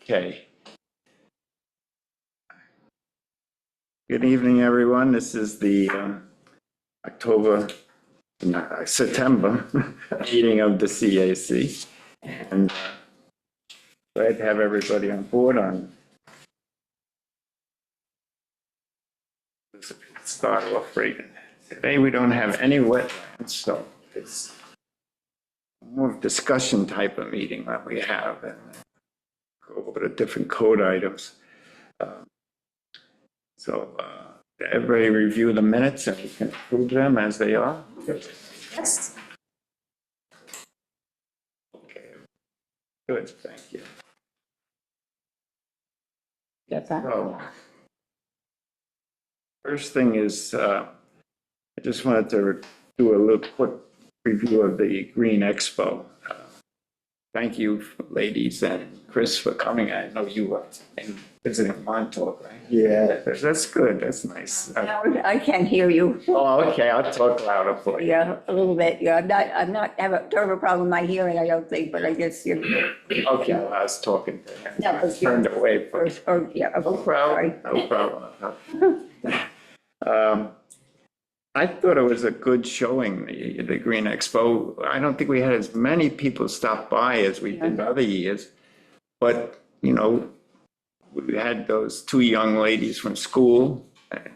Okay. Good evening, everyone. This is the September meeting of the CAC. And glad to have everybody on board on. Start off right. Today we don't have any wetlands, so it's more of a discussion type of meeting that we have and go over the different code items. Everybody review the minutes and we can approve them as they are. Yes. Okay. Good, thank you. Get that? So, first thing is, I just wanted to do a little quick review of the Green Expo. Thank you, ladies and Chris, for coming. I know you were visiting Montauk, right? Yeah, that's good. That's nice. I can't hear you. Oh, okay. I'll talk louder for you. Yeah, a little bit. Yeah, don't have a problem with my hearing, I don't think, but I guess you're. Okay, well, I was talking to him. No, I turned away from. Yeah. No problem. No problem. I thought it was a good showing, the Green Expo. I don't think we had as many people stop by as we did other years. But, you know, we had those two young ladies from school.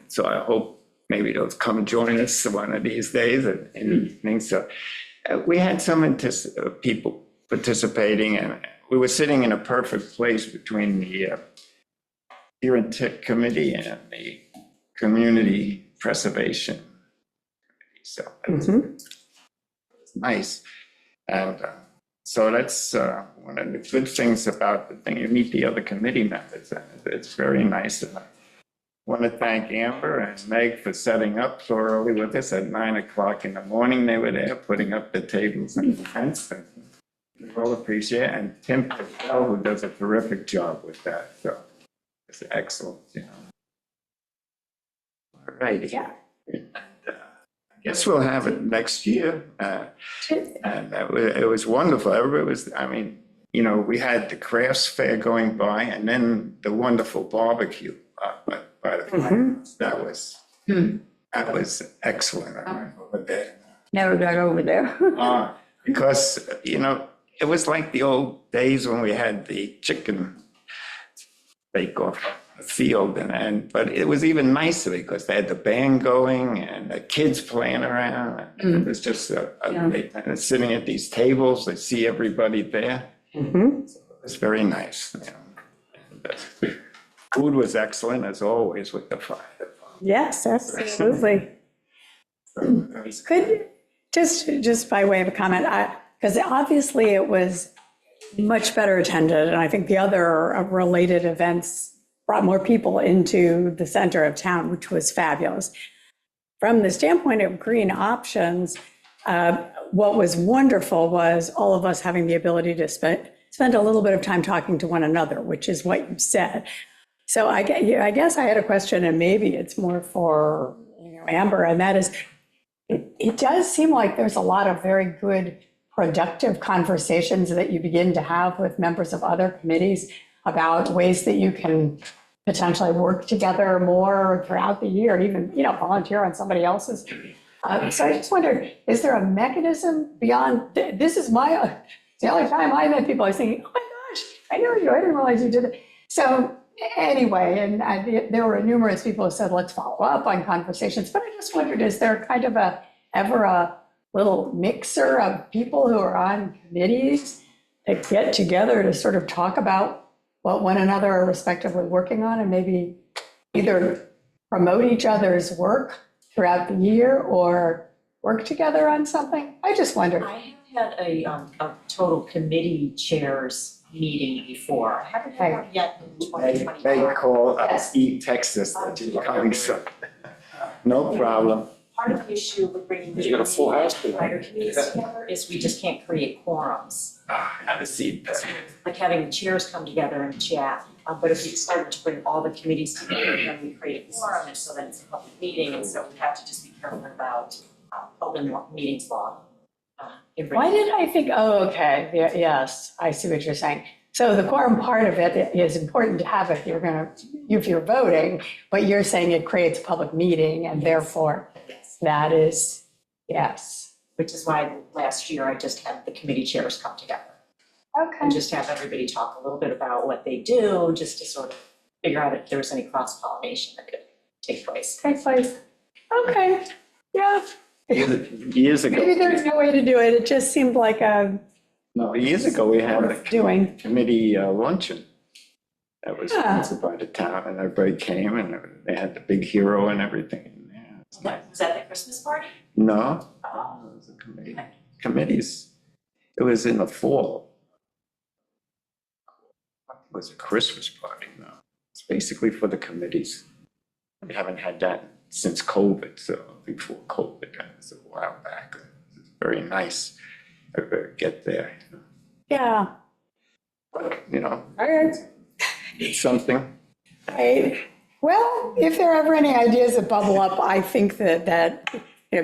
So I hope maybe they'll come join us one of these days in the evening. So we had some people participating, and we were sitting in a perfect place between the Deer and Tick Committee and the Community Preservation. So it's nice. And so that's one of the good things about the thing. You meet the other committee members, and it's very nice. And I want to thank Amber and Meg for setting up so early with us at 9 o'clock in the morning. They were there putting up the tables and the tents, and we all appreciate it. And Tim Patel, who does a terrific job with that. So it's excellent, you know. All right. Yeah. I guess we'll have it next year. And it was wonderful. Everybody was, I mean, you know, we had the crafts fair going by and then the wonderful barbecue by the farmers. That was excellent. I went over there. Never got over there. Because, you know, it was like the old days when we had the chicken bake-off field, but it was even nicer because they had the band going and the kids playing around. It was just a great time. Sitting at these tables, they see everybody there. So it's very nice. You know. And, food was excellent as always with the fire. Yes, absolutely. Could just by way of a comment, because obviously it was much better attended, and I think the other related events brought more people into the center of town, which was fabulous. From the standpoint of green options, what was wonderful was all of us having the ability to spend a little bit of time talking to one another, which is what you said. So I guess I had a question, and maybe it's more for Amber, and that is, it does seem like there's a lot of very good, productive conversations that you begin to have with members of other committees about ways that you can potentially work together more throughout the year, even, volunteer on somebody else's. So I just wondered, is there a mechanism beyond, this is the only time I met people, I was thinking, oh my gosh, I know you, I didn't realize you did it. So anyway, and there were numerous people who said, let's follow up on conversations, but I just wondered, is there kind of ever a little mixer of people who are on committees that get together to sort of talk about what one another are respectively working on, and maybe either promote each other's work throughout the year or work together on something? I just wondered. I have had a total committee chairs meeting before. I haven't had one yet in 2024. They call us, text us that you're coming, so no problem. Part of the issue with bringing the wider committees together is we just can't create quorums. Have a seat. Like having the chairs come together and chat. But if we started to bring all the committees together, then we create a quorum, and so then it's a public meeting, and so we have to just be careful about open meetings law. Why did I think, oh, okay, yes, I see what you're saying. So the quorum part of it is important to have if you're voting, but you're saying it creates a public meeting and therefore that is, yes. Which is why last year I just had the committee chairs come together Okay. and just have everybody talk a little bit about what they do, just to sort of figure out if there was any cross-pollination that could take place. Take place. Okay, yeah. Years ago. Maybe there's no way to do it. It just seemed like a No, years ago, we had a doing. committee luncheon. That was Yeah. sponsored by the town, and everybody came, and they had the big hero and everything in there. It's nice. Was that the Christmas party? No, it was a committee, committees. It was in the fall. It was a Christmas party, no. It's basically for the committees. We haven't had that since COVID, so before COVID, that was a while back. It was very nice to get there. Yeah. But, you know, All right. it's something. Right. Well, if there are ever any ideas that bubble up, I think that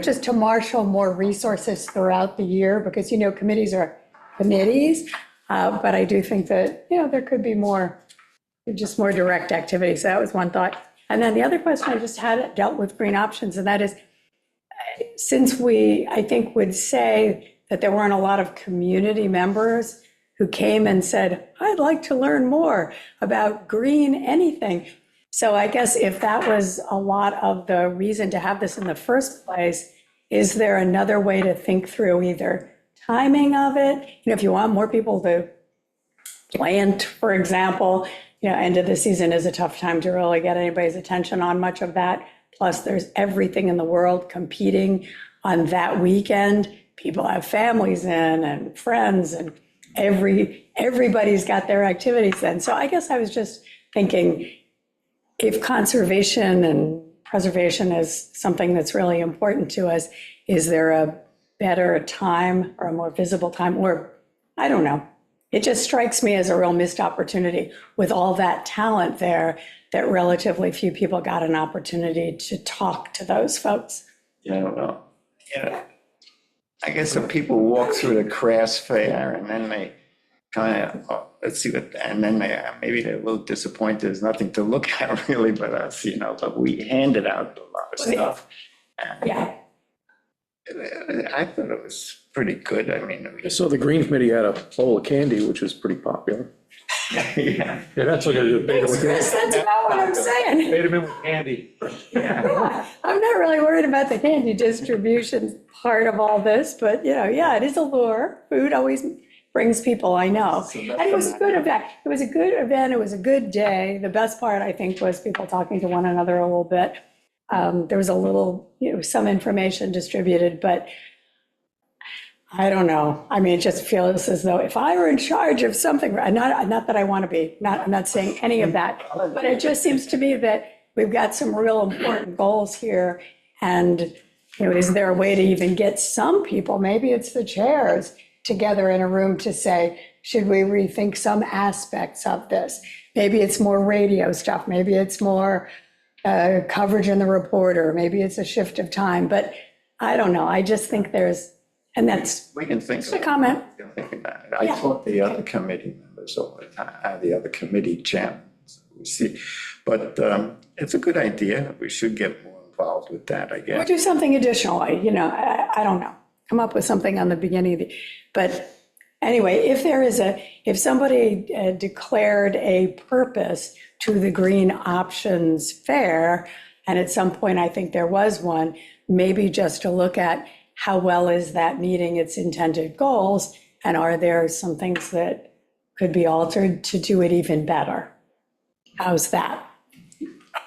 just to marshal more resources throughout the year, because, committees are committees, but I do think that, there could be just more direct activity. So that was one thought. And then the other question I just had dealt with green options, and that is, since we, I think, would say that there weren't a lot of community members who came and said, I'd like to learn more about green anything. So I guess if that was a lot of the reason to have this in the first place, is there another way to think through either timing of it? If you want more people to plant, for example, end of the season is a tough time to really get anybody's attention on much of that. Plus, there's everything in the world competing on that weekend. People have families in and friends, and everybody's got their activities then. So I guess I was just thinking, if conservation and preservation is something that's really important to us, is there a better time or a more visible time? Or, I don't know. It just strikes me as a real missed opportunity with all that talent there, that relatively few people got an opportunity to talk to those folks. Yeah, I don't know. Yeah. I guess some people walk through the crafts fair and then they kind of, let's see what, and then maybe they're a little disappointed. There's nothing to look at really but us, but we handed out a lot of stuff. And Yeah. I thought it was pretty good. I mean, So the Green Committee had a bowl of candy, which was pretty popular. yeah, Yeah, that's what I did. Thanks, Chris, that's about what I'm saying. Made them in with candy. yeah. Yeah, I'm not really worried about the candy distribution part of all this, but, it is a lure. Food always brings people, I know. And it was a good event. It was a good event. It was a good day. The best part, I think, was people talking to one another a little bit. There was a little, some information distributed, but I don't know. I mean, it just feels as though if I were in charge of something, not that I want to be, I'm not saying any of that, but it just seems to me that we've got some real important goals here. And, is there a way to even get some people, maybe it's the chairs, together in a room to say, should we rethink some aspects of this? Maybe it's more radio stuff. Maybe it's more coverage in the Reporter. Maybe it's a shift of time. But I don't know. I just think and that's We can think. just a comment. Think about it. I Yeah. taught the other committee members all the time, the other committee chairmen. We see, but it's a good idea. We should get more involved with that, I Or guess. do something additional, I don't know. Come up with something on the beginning but anyway, if somebody declared a purpose to the Green Options Fair, and at some point I think there was one, maybe just to look at how well is that meeting its intended goals, and are there some things that could be altered to do it even better? How's that?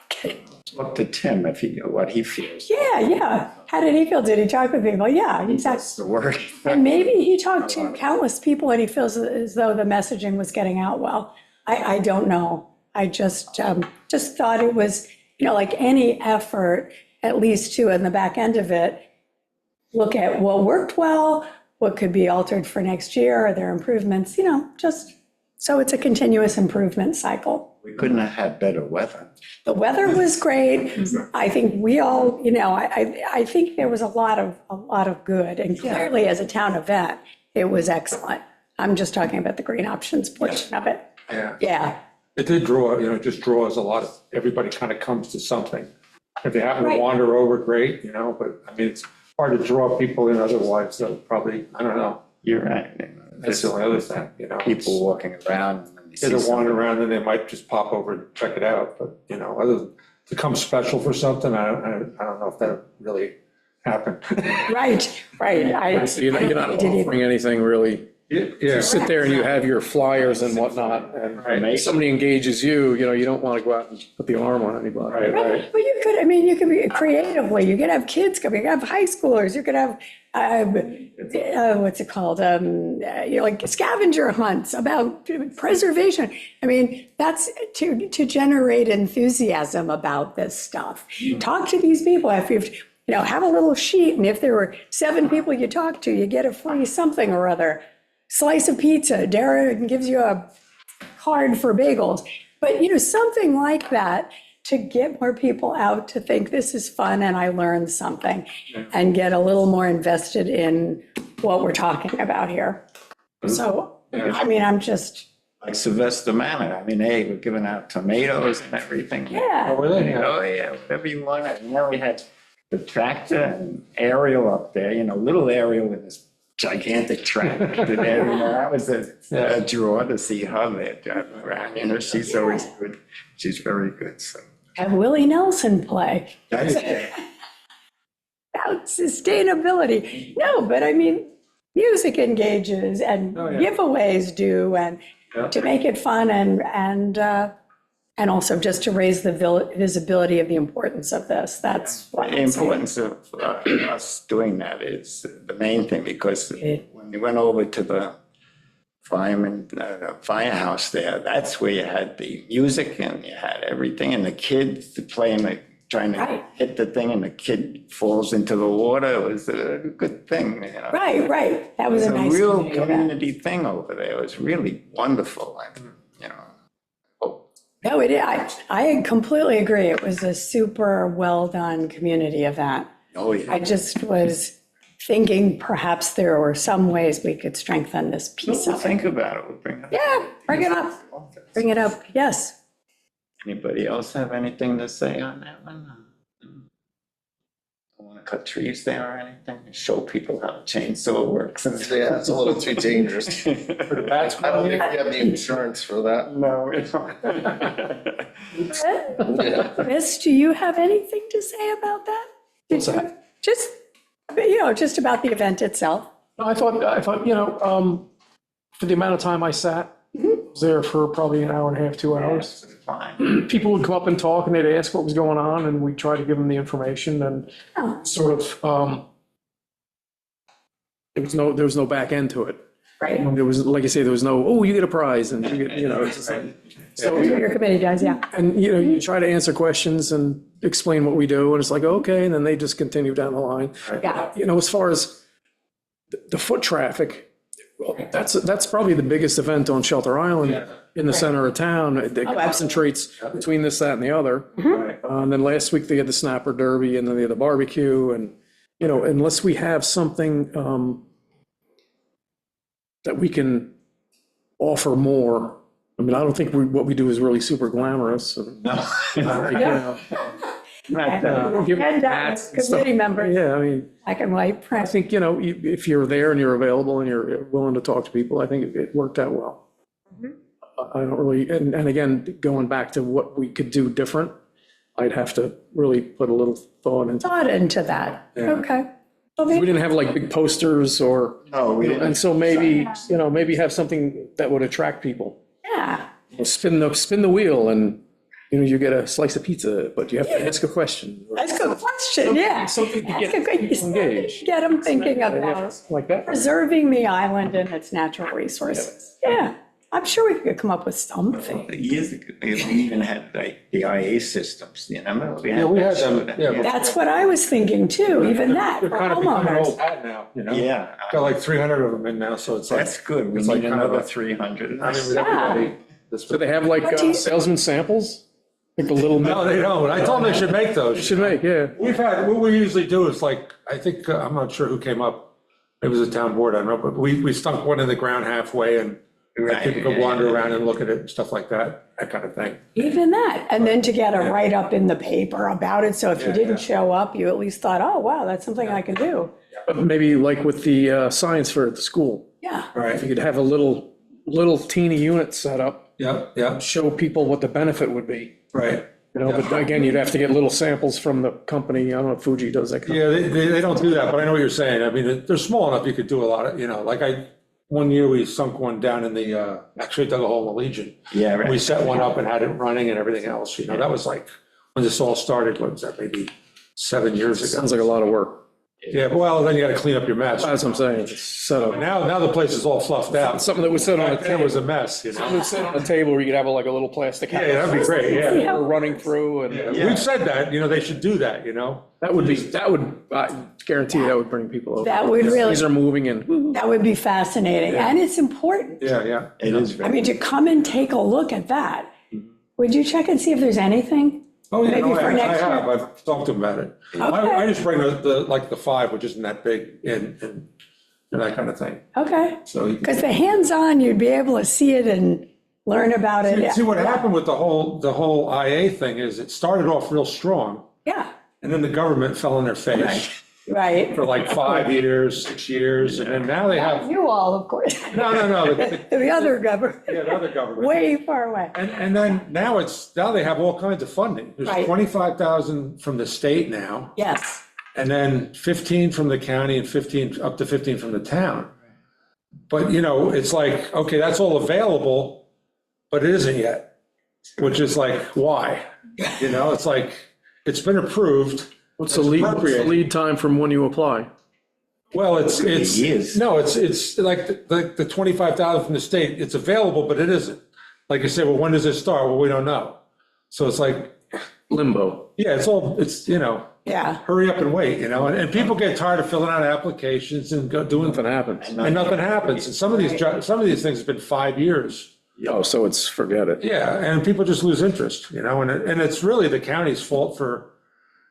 Okay. Look to Tim what he feels. Yeah. How did he feel? Did he talk with people? Yeah, exactly. That's the word. And maybe he talked to countless people and he feels as though the messaging was getting out well. I don't know. I just thought it was, like any effort, at least to, in the back end of it, look at what worked well, what could be altered for next year, are there improvements, just so it's a continuous improvement cycle. We couldn't have had better weather. The weather was great. I think we all, I think there was a lot of good, and clearly as a town event, it was excellent. I'm just talking about the green options portion of it. Yeah. Yeah, It did draw, it just draws a lot of, everybody kind of comes to something. If they happen to Right. wander over, great, but I mean, it's hard to draw people in otherwise, so probably, I don't know. You're right. That's the only other thing, People walking around. and when they see Either wander something- around and they might just pop over and check it out, but, other than to come special for something, I don't know if that really happened. right. You're not offering anything really. Yeah. You sit there and you have your flyers and whatnot, and if somebody engages you, you don't want to go out and put the arm on anybody. Right. But you could be creatively, you could have kids coming, you could have high schoolers, you could have, what's it called? Like scavenger hunts about preservation. I mean, that's to generate enthusiasm about this stuff. Talk to these people. If you've, have a little sheet, and if there were 7 people you talk to, you get a free something or other. Slice of pizza, Darren gives you a card for bagels. But, something like that to get more people out to think this is fun and I learned something and get a little more invested in what we're talking about here. So, I mean, I'm just, Like Sylvester Manor, I mean, hey, we're giving out tomatoes and everything. yeah. Oh, were they? Yeah. Oh, yeah, whatever you want. We had the tractor and Ariel up there, little Ariel with this gigantic tractor there. That was a draw to see her there driving around. She's always good. She's very good, so. Have Willie Nelson play That's about sustainability. No, but I mean, music engages and Oh, yeah. giveaways do, and Yeah. to make it fun and also just to raise the visibility of the importance of this. That's what The I'm saying. importance of us doing that is the main thing, because when we went over to the firehouse there, that's where you had the music and you had everything, and the kids playing, trying to Right. hit the thing, and the kid falls into the water. It was a good thing, Right. That was It a was a nice real community event. community thing over there. It was really wonderful, and, No, I completely agree. It was a super well-done community event. oh, yeah. I just was thinking perhaps there were some ways we could strengthen this piece We'll of it. think about it, we'll bring it up. Yeah, bring it up. Bring it up, yes. Anybody else have anything to say on that one? Want to cut trees there or anything? Show people how a chainsaw works. Yeah, it's a little too dangerous. For the bats, I don't think we have the insurance for that. No, it's not. Yeah. Chris, do you have anything to say about that? What's that? Just, just about the event itself. No, I thought, for the amount of time I sat, I was there for probably an hour and a half, 2 hours. It's fine. People would come up and talk and they'd ask what was going on, and we'd try to give them the information, and Oh. sort of, there was no back end to it. Right. There was, like I say, there was no, oh, you get a prize, and you get, it's just like, so, Your committee does, yeah. and, you try to answer questions and explain what we do, and it's like, okay, and then they just continue down the line. Yeah. As far as the foot traffic, well, that's probably the biggest event on Shelter Island in the center of town. It concentrates between this, that, and the other. And then last week they had the Snapper Derby, and then they had the barbecue, and, unless we have something that we can offer more. I mean, I don't think what we do is really super glamorous. And, No. give And hats and stuff. committee members, Yeah, I mean, black and white I print. think, if you're there and you're available and you're willing to talk to people, I think it worked out well. I don't really, and again, going back to what we could do different, I'd have to really put a little thought into. Thought into that. Okay. Well, We maybe- didn't have like big posters or, No, we didn't. and so maybe, maybe have something that would attract people. Yeah. Spin the wheel and, you get a slice of pizza, but you have to ask a question. That's a good question, yeah. Something to That's get a good- people engaged. Get them thinking about Like that. preserving the island and its natural resources. Yeah, I'm sure we could come up with something. Years ago, we even had like the IA systems, remember? we had them, that. yeah. That's what I was thinking too, even that, for They're kind of becoming homeowners. old hat now, Yeah, Got like 300 of them in now, so it's like. that's good. We It's like need kind of another a- 300. I mean, with everybody. So they have like What do you- salesman samples? Like the little. No, they don't. I told them they should make those. Should make, yeah. We've had, what we usually do is like, I think, I'm not sure who came up it was a town board, I don't know, but we stunk one in the ground halfway and Right, people could yeah, wander yeah, around and look at it and stuff like that kind of thing. Even that, and then to get a write-up in the paper about it, so if you didn't show up, you at least thought, oh, wow, that's something I can do. But maybe like with the science fair at the school, Yeah, if Right, you could have a little teeny unit set up, yeah, show people what the benefit would be. right. You know, but again, you'd have to get little samples from the company. I don't know if Fuji does that. Yeah, they don't do that, but I know what you're saying. I mean, they're small enough, you could do a lot of, like one year we sunk one down in the, actually dug a hole in the Legion. Yeah, We right. set one up and had it running and everything else, that was like, when this all started, what was that, maybe 7 years ago? Sounds like a lot of work. Yeah, well, then you gotta clean up your mess. That's what I'm saying. It's set up. Now the place is all fluffed out. Something that would sit on a Back then it was table. a mess, It would sit on a table where you could have like a little plastic house. Yeah, that'd be great, yeah. We're running through and We've said that, they should do that, that would, I guarantee that would bring people over. that would really, These are moving in. that would be fascinating, and it's important. Yeah. It is I very, mean, to come and take a look at that, would you check and see if there's anything? Oh, yeah, Maybe no, for I next have, year. I've talked to him about it. Okay. I just bring the 5, which isn't that big, and that kind of thing, Okay, so. you can- because the hands-on, you'd be able to see it and learn about it. See, what happened with the whole IA thing is it started off real strong, Yeah, and then the government fell on their face right. for like 5 years, 6 years, and then now they have, You all, of course. no, The other government, yeah, the other government. way far away. And then now they have all kinds of funding. There's Right. 25,000 from the state now, Yes, and then 15 from the county and 15, up to 15 from the town. But, it's like, okay, that's all available, but it isn't yet, which is like, why? It's like, it's been approved. What's the lead time from when you apply? Well, it's, years. no, it's like the 25,000 from the state, it's available, but it isn't. Like you say, well, when does it start? Well, we don't know. So it's like, Limbo. yeah, it's, yeah. hurry up and wait, and people get tired of filling out applications and doing, Nothing happens. and nothing happens. And some of these things have been 5 years. Oh, so it's, forget it. Yeah, and people just lose interest, and it's really the county's fault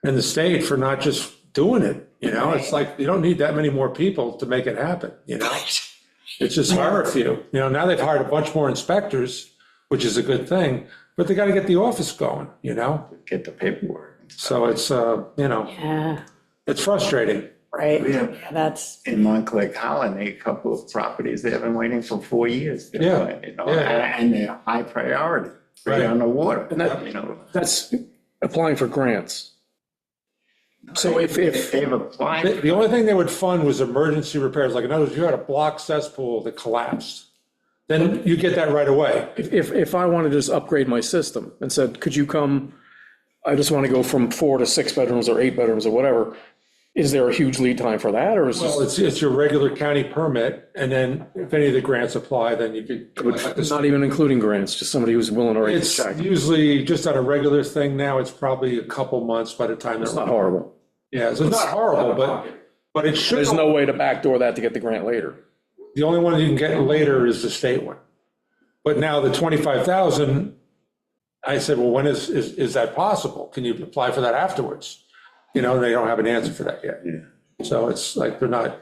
and the state for not just doing it, It's like, you don't need that many more people to make it happen, It's just hire a few, now they've hired a bunch more inspectors, which is a good thing, but they gotta get the office going, get the paperwork. So it's, Yeah, it's frustrating. right. Yeah. Yeah, that's, In Montclair Colony, a couple of properties, they have been waiting for 4 years. Yeah, yeah. And they're high priority, right Right. on the water, And that- That's applying for grants. So if They've applied. The only thing they would fund was emergency repairs, like in other words, you had a block cesspool that collapsed, then you get that right away. If I wanted to just upgrade my system and said, could you come, I just want to go from 4 to 6 bedrooms or 8 bedrooms or whatever, is there a huge lead time for that, or is Well, this it's your regular county permit, and then if any of the grants apply, then you could. not even including grants, just somebody who's willing to write the It's check? usually just on a regular thing now, it's probably a couple months by the time It's they're. not horrible. Yeah, so it's not horrible, but it should. There's no way to backdoor that to get the grant later. The only one you can get later is the state one. But now the 25,000, I said, well, when is that possible? Can you apply for that afterwards? And they don't have an answer for that yet. Yeah. So it's like, they're not,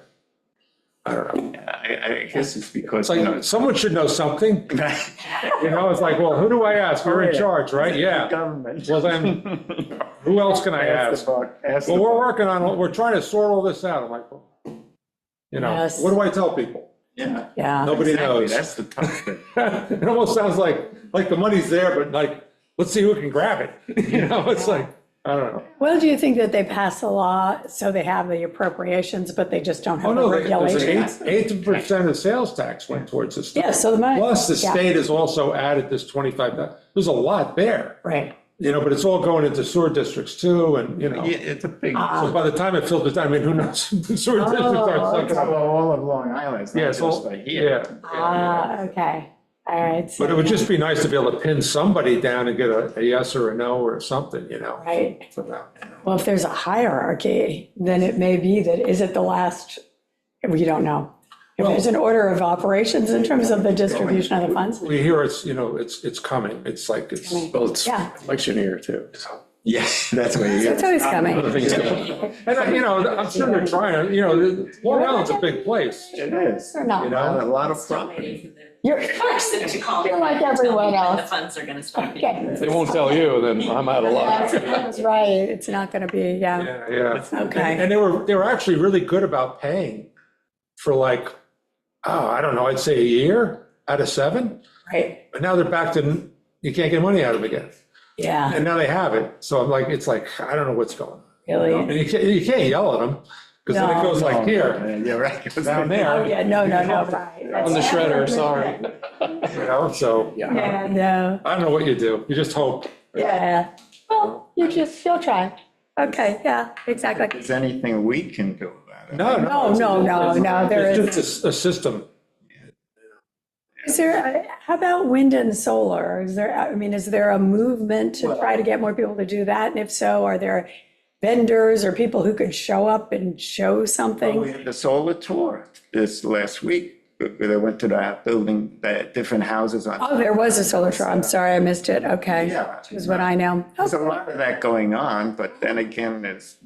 I don't know. I guess it's because, It's like, someone should know something, it's like, well, who do I ask? You're in charge, right? Yeah. Government. Well, then, who else can I ask? Well, we're working on, we're trying to sort all this out. I'm like, well, Yes. what do I tell people? Yeah. yeah. Nobody Exactly, knows. that's the tough thing. It almost sounds like the money's there, but like, let's see who can grab it. It's like, I don't know. Well, do you think that they pass a law so they have the appropriations, but they just don't Oh, have the no, there's regulations? an 8% of sales tax went towards this. Yeah, so the money. Plus, the yeah, state has also added this 25, there's a lot there, Right, but it's all going into sewer districts too, and, Yeah, it's a big, so by the time it filters down, I mean, who knows? The sewer districts Oh, are sucking it's up. all of Long Island, it's Yeah, not it's just all, like here. okay, all right. so- But it would just be nice to be able to pin somebody down and get a yes or a no or something, Right, for that. well, if there's a hierarchy, then it may be that, is it the last, we don't know. If there's an order of operations in terms of the distribution of the funds, We hear it's coming, it's like, it's, Coming. Well, it's Yeah. election year too. Yes, that's what you It's always coming. Other things go. And, you know, I'm sure they're trying, you know, Long Island's a big place, It is. Or You not. know, a lot of Still property. waiting for the You're, person to call me. You're like and tell me everyone when else. The funds are gonna start. Okay. If they won't tell you, then I'm out of luck. that's right, it's not gonna be, yeah, yeah. okay. And they were actually really good about paying for like, oh, I don't know, I'd say a year out of 7. Right, But now they're back to, you can't get money out of them again. yeah, And now they have it. So I'm like, it's like, I don't know what's going on. really. And you can't yell at them because then it goes like here, You're right. down Oh, there, yeah, no, right. On the shredder, sorry. you know, so Yeah, no, I don't know what you do. You just hope. yeah, well, you'll try. Okay, yeah, exactly. Is anything we can do about it? No, there It's is. just a system. Is there, how about wind and solar? Is there, I mean, is there a movement to try to get more people to do that? And if so, are there vendors or people who could show up and show We something? had the solar tour this last week. They went to the building, the different houses on. Oh, there was a solar show. I'm sorry, I missed it. Okay. Yeah. Is what I know. There's a lot of that going on, but then again, there's.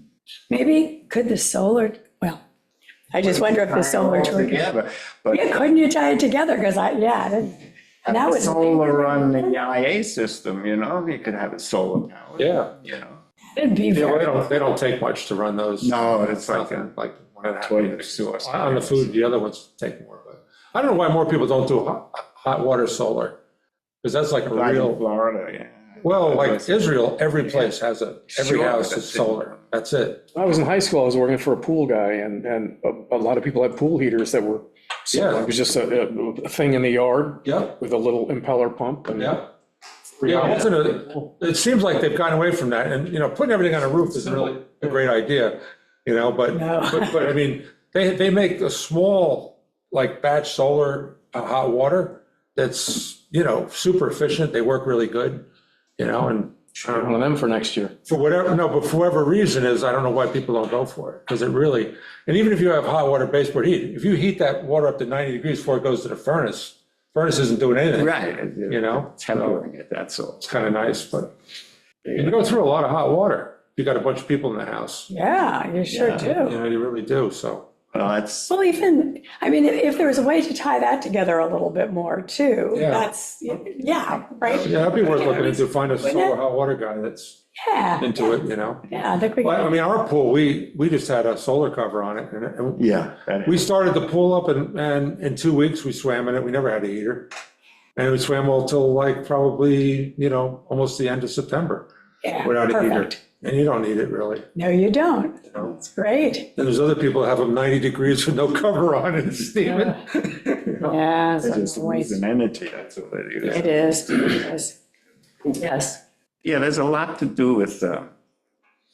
Maybe could the solar, well, I just wonder if the solar tour. Together, but. Yeah, couldn't you tie it together? Because and that would. Solar on the IA system, you know, you could have it solar powered. Yeah. You know, It'd be Yeah, very. they don't take much to run those. no, it's like Nothing, a like 1.5 toilet liters. source. On the food, the other ones take more, but I don't know why more people don't do hot water solar. Because that's like a Like in real, Florida, yeah. well, like Israel, every place has every Sure, house is that's it. solar. That's it. When I was in high school, I was working for a pool guy, and a lot of people had pool heaters that were, Yeah. it was just a thing in the yard Yep, with a little impeller pump and. yep. Yeah, it seems like they've gotten away from that, and, you know, putting everything on a roof isn't really a great idea, you know, but, No. but I mean, they make a small, like batch solar hot water that's, you know, super efficient, they work really good, you know, and One of them for next year. for whatever, no, but for whatever reason is, I don't know why people don't go for it, because it really, and even if you have hot water baseboard heat, if you heat that water up to 90 degrees before it goes to the furnace isn't doing anything. Right. You know, Tempering it, that's all. It's kind of nice, but you go through a lot of hot water. You got a bunch of people in the house. Yeah, you sure You do. know, you really do, so. Well, it's, Well, even, I mean, if there was a way to tie that together a little bit more too, Yeah. that's, yeah, right? Yeah, that'd be worth looking into, find a Wouldn't solar it? hot water guy that's Yeah, into it, you know? yeah, I think we, Well, I mean, our pool, we just had a solar cover on it, and yeah. that- we started the pool up, and in 2 weeks, we swam in it, we never had a heater. And we swam all till like probably, you know, almost the end of September yeah, without a heater. perfect. And you don't need it really, No, you don't. you know? It's great. And there's other people that have them 90 degrees with no cover on and it's steaming. Yeah, It's it's just a waste. losing energy, that's what it is. It is. Yes. Yeah, there's a lot to do with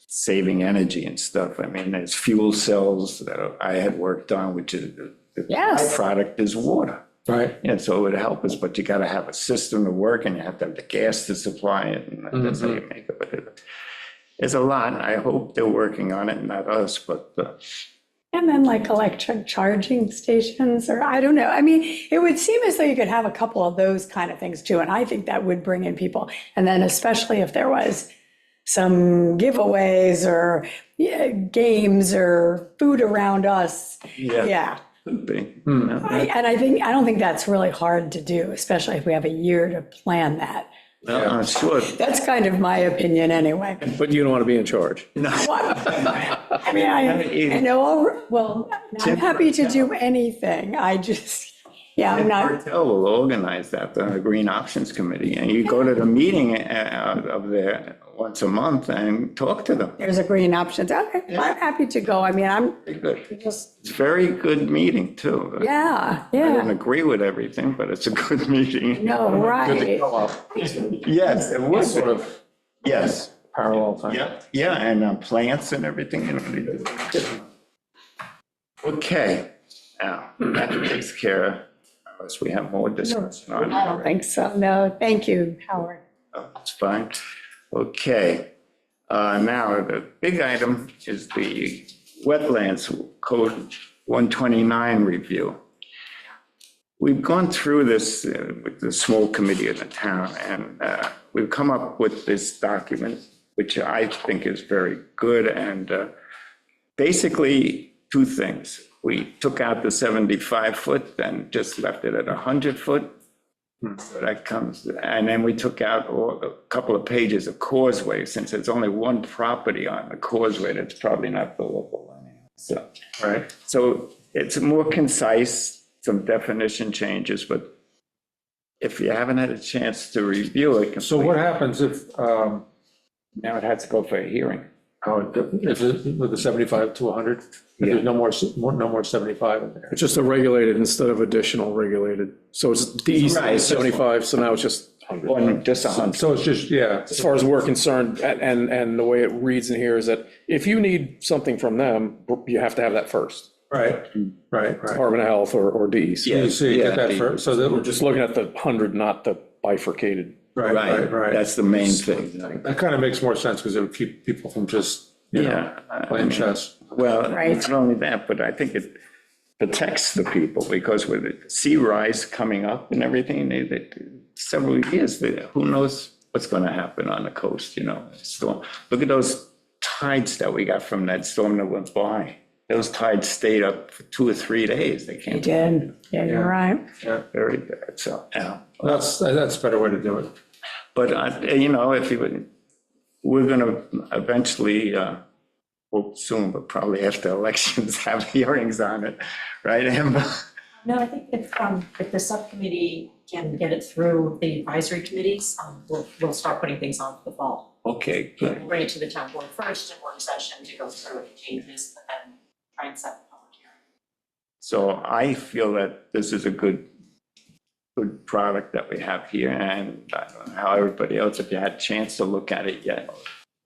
saving energy and stuff. I mean, there's fuel cells that I had worked on, which is, the Yes. product is water. Right. Yeah, so it would help us, but you gotta have a system to work and you have to have the gas to supply it, and that's how you make it. But there's a lot. I hope they're working on it, not us, but And then like electric charging stations, or I don't know. I mean, it would seem as though you could have a couple of those kind of things too. And I think that would bring in people. And then especially if there was some giveaways or games or food around us. Yeah. could be. And I don't think that's really hard to do, especially if we have a year to plan that. Well, I'm sure. That's kind of my opinion anyway. But you don't want to be in charge. No. I mean, I know, well, I'm happy to do anything. I just, yeah, I'm not, Martel will organize that, the Green Options Committee, and you go to the meeting of there once a month and talk to them. there's a green options. Okay, I'm happy to go. I mean, I'm Very good. just, It's a very good meeting, too. yeah, I don't yeah. agree with everything, but it's a good meeting. No, right. Yes, it was. Sort of Yes. parallel thing. Yeah, yeah, and plants and everything, you know. they do. Okay, now, that takes care of, unless we have more discussion on it. I don't think so. No, thank you, Howard. Oh, that's fine. Okay. Now, the big item is the Wetlands Code 129 review. We've gone through this with the small committee of the town, and we've come up with this document which I think is very good. And basically, two things. We took out the 75-foot and just left it at 100-foot. So that comes, and then we took out a couple of pages of causeway, since there's only one property on the causeway that's probably not buildable. So, Right. so it's more concise, some definition changes, but if you haven't had a chance to review it. So what happens if, Now it has to go for a hearing. if it, with the 75 to 100? If there's no more 75 in there? It's just a regulated instead of additional regulated. So it's the east Right, is 75, so now it's just 100. Or just 100. So it's just, yeah, As far as we're concerned, and the way it reads in here is that if you need something from them, you have to have that first. right, right. Department of Health or DEC. You see, get that Yeah. first, so that, We're just looking at the 100, not the bifurcated. right. That's the main thing. That kind of makes more sense, because it would keep people from just, you know, Yeah. playing chess. Well, Right. not only that, but I think it protects the people, because with the sea rise coming up and everything, several years, who knows what's going to happen on the coast, you know? Storm. Look at those tides that we got from that storm that went by. Those tides stayed up for 2 or 3 days. They You came. did, yeah, you're right. Very bad, so, yeah. That's a better way to do it. But, you know, if you would, we're going to eventually, well, soon, but probably after elections, have hearings on it, right, Amber? No, I think if the subcommittee can get it through the advisory committees, we'll start putting things on for the fall. Okay, good. Bring it to the town board first in work session to go through any changes, but then try and set the public hearing. So I feel that this is a good product that we have here, and I don't know how everybody else, if you had a chance to look at it yet,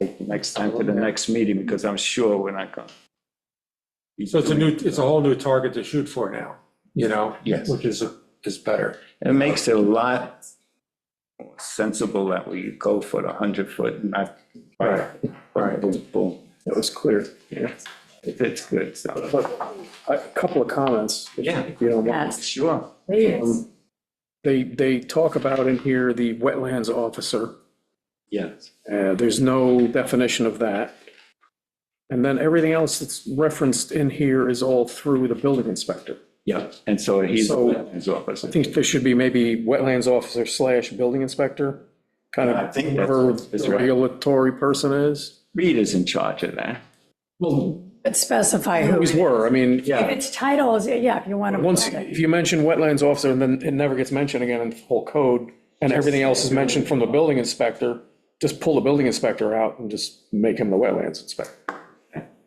take the next time to the next meeting, because I'm sure we're not going. So it's a whole new target to shoot for now, you know? Yes. Which is better. It makes it a lot more sensible that we go for the 100-foot, not. Right. Boom, boom. That was clear. Yeah, it's good, so. A couple of comments. Yeah. If you don't mind. Yes, Sure. please. They talk about in here the wetlands officer. Yes. There's no definition of that. And then everything else that's referenced in here is all through the building inspector. Yeah, and so he's his office. I think there should be maybe wetlands officer / building inspector, kind I of think whoever that's the right. regulatory person is. Reed is in charge of that. Well, But specify who. always were, I mean, If it's titles, yeah, if you want to. once, if you mention wetlands officer, and then it never gets mentioned again in the whole code, and everything else is mentioned from the building inspector, just pull the building inspector out and just make him the wetlands inspector.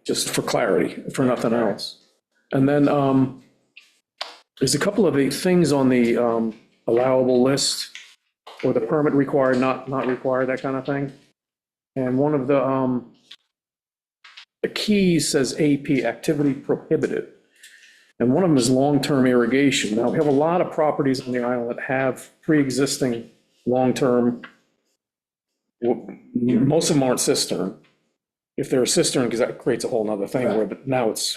Just for clarity, for nothing else. And then, there's a couple of the things on the allowable list, or the permit required, not required, that kind of thing. And one of the keys says AP, activity prohibited. And one of them is long-term irrigation. Now, we have a lot of properties on the island that have pre-existing long-term, most of them aren't cistern. If they're a cistern, because that creates a whole nother thing, where but now it's,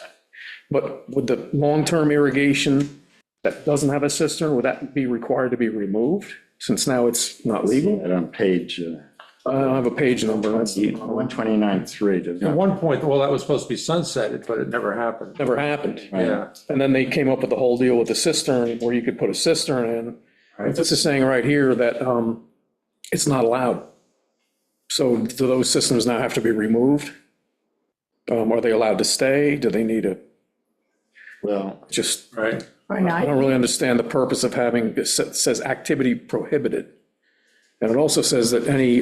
but with the long-term irrigation that doesn't have a cistern, would that be required to be removed, since now it's not legal? And on page I don't have a page number, that's 129.3. does At not- one point, well, that was supposed to be sunsetted, but it never happened. never happened. Yeah. And then they came up with the whole deal with the cistern, where you could put a cistern in. Right. This is saying right here that it's not allowed. So do those systems now have to be removed? Are they allowed to stay? Do they need to, Well, just, Right. Or I not. don't really understand the purpose of having, it says activity prohibited. And it also says that any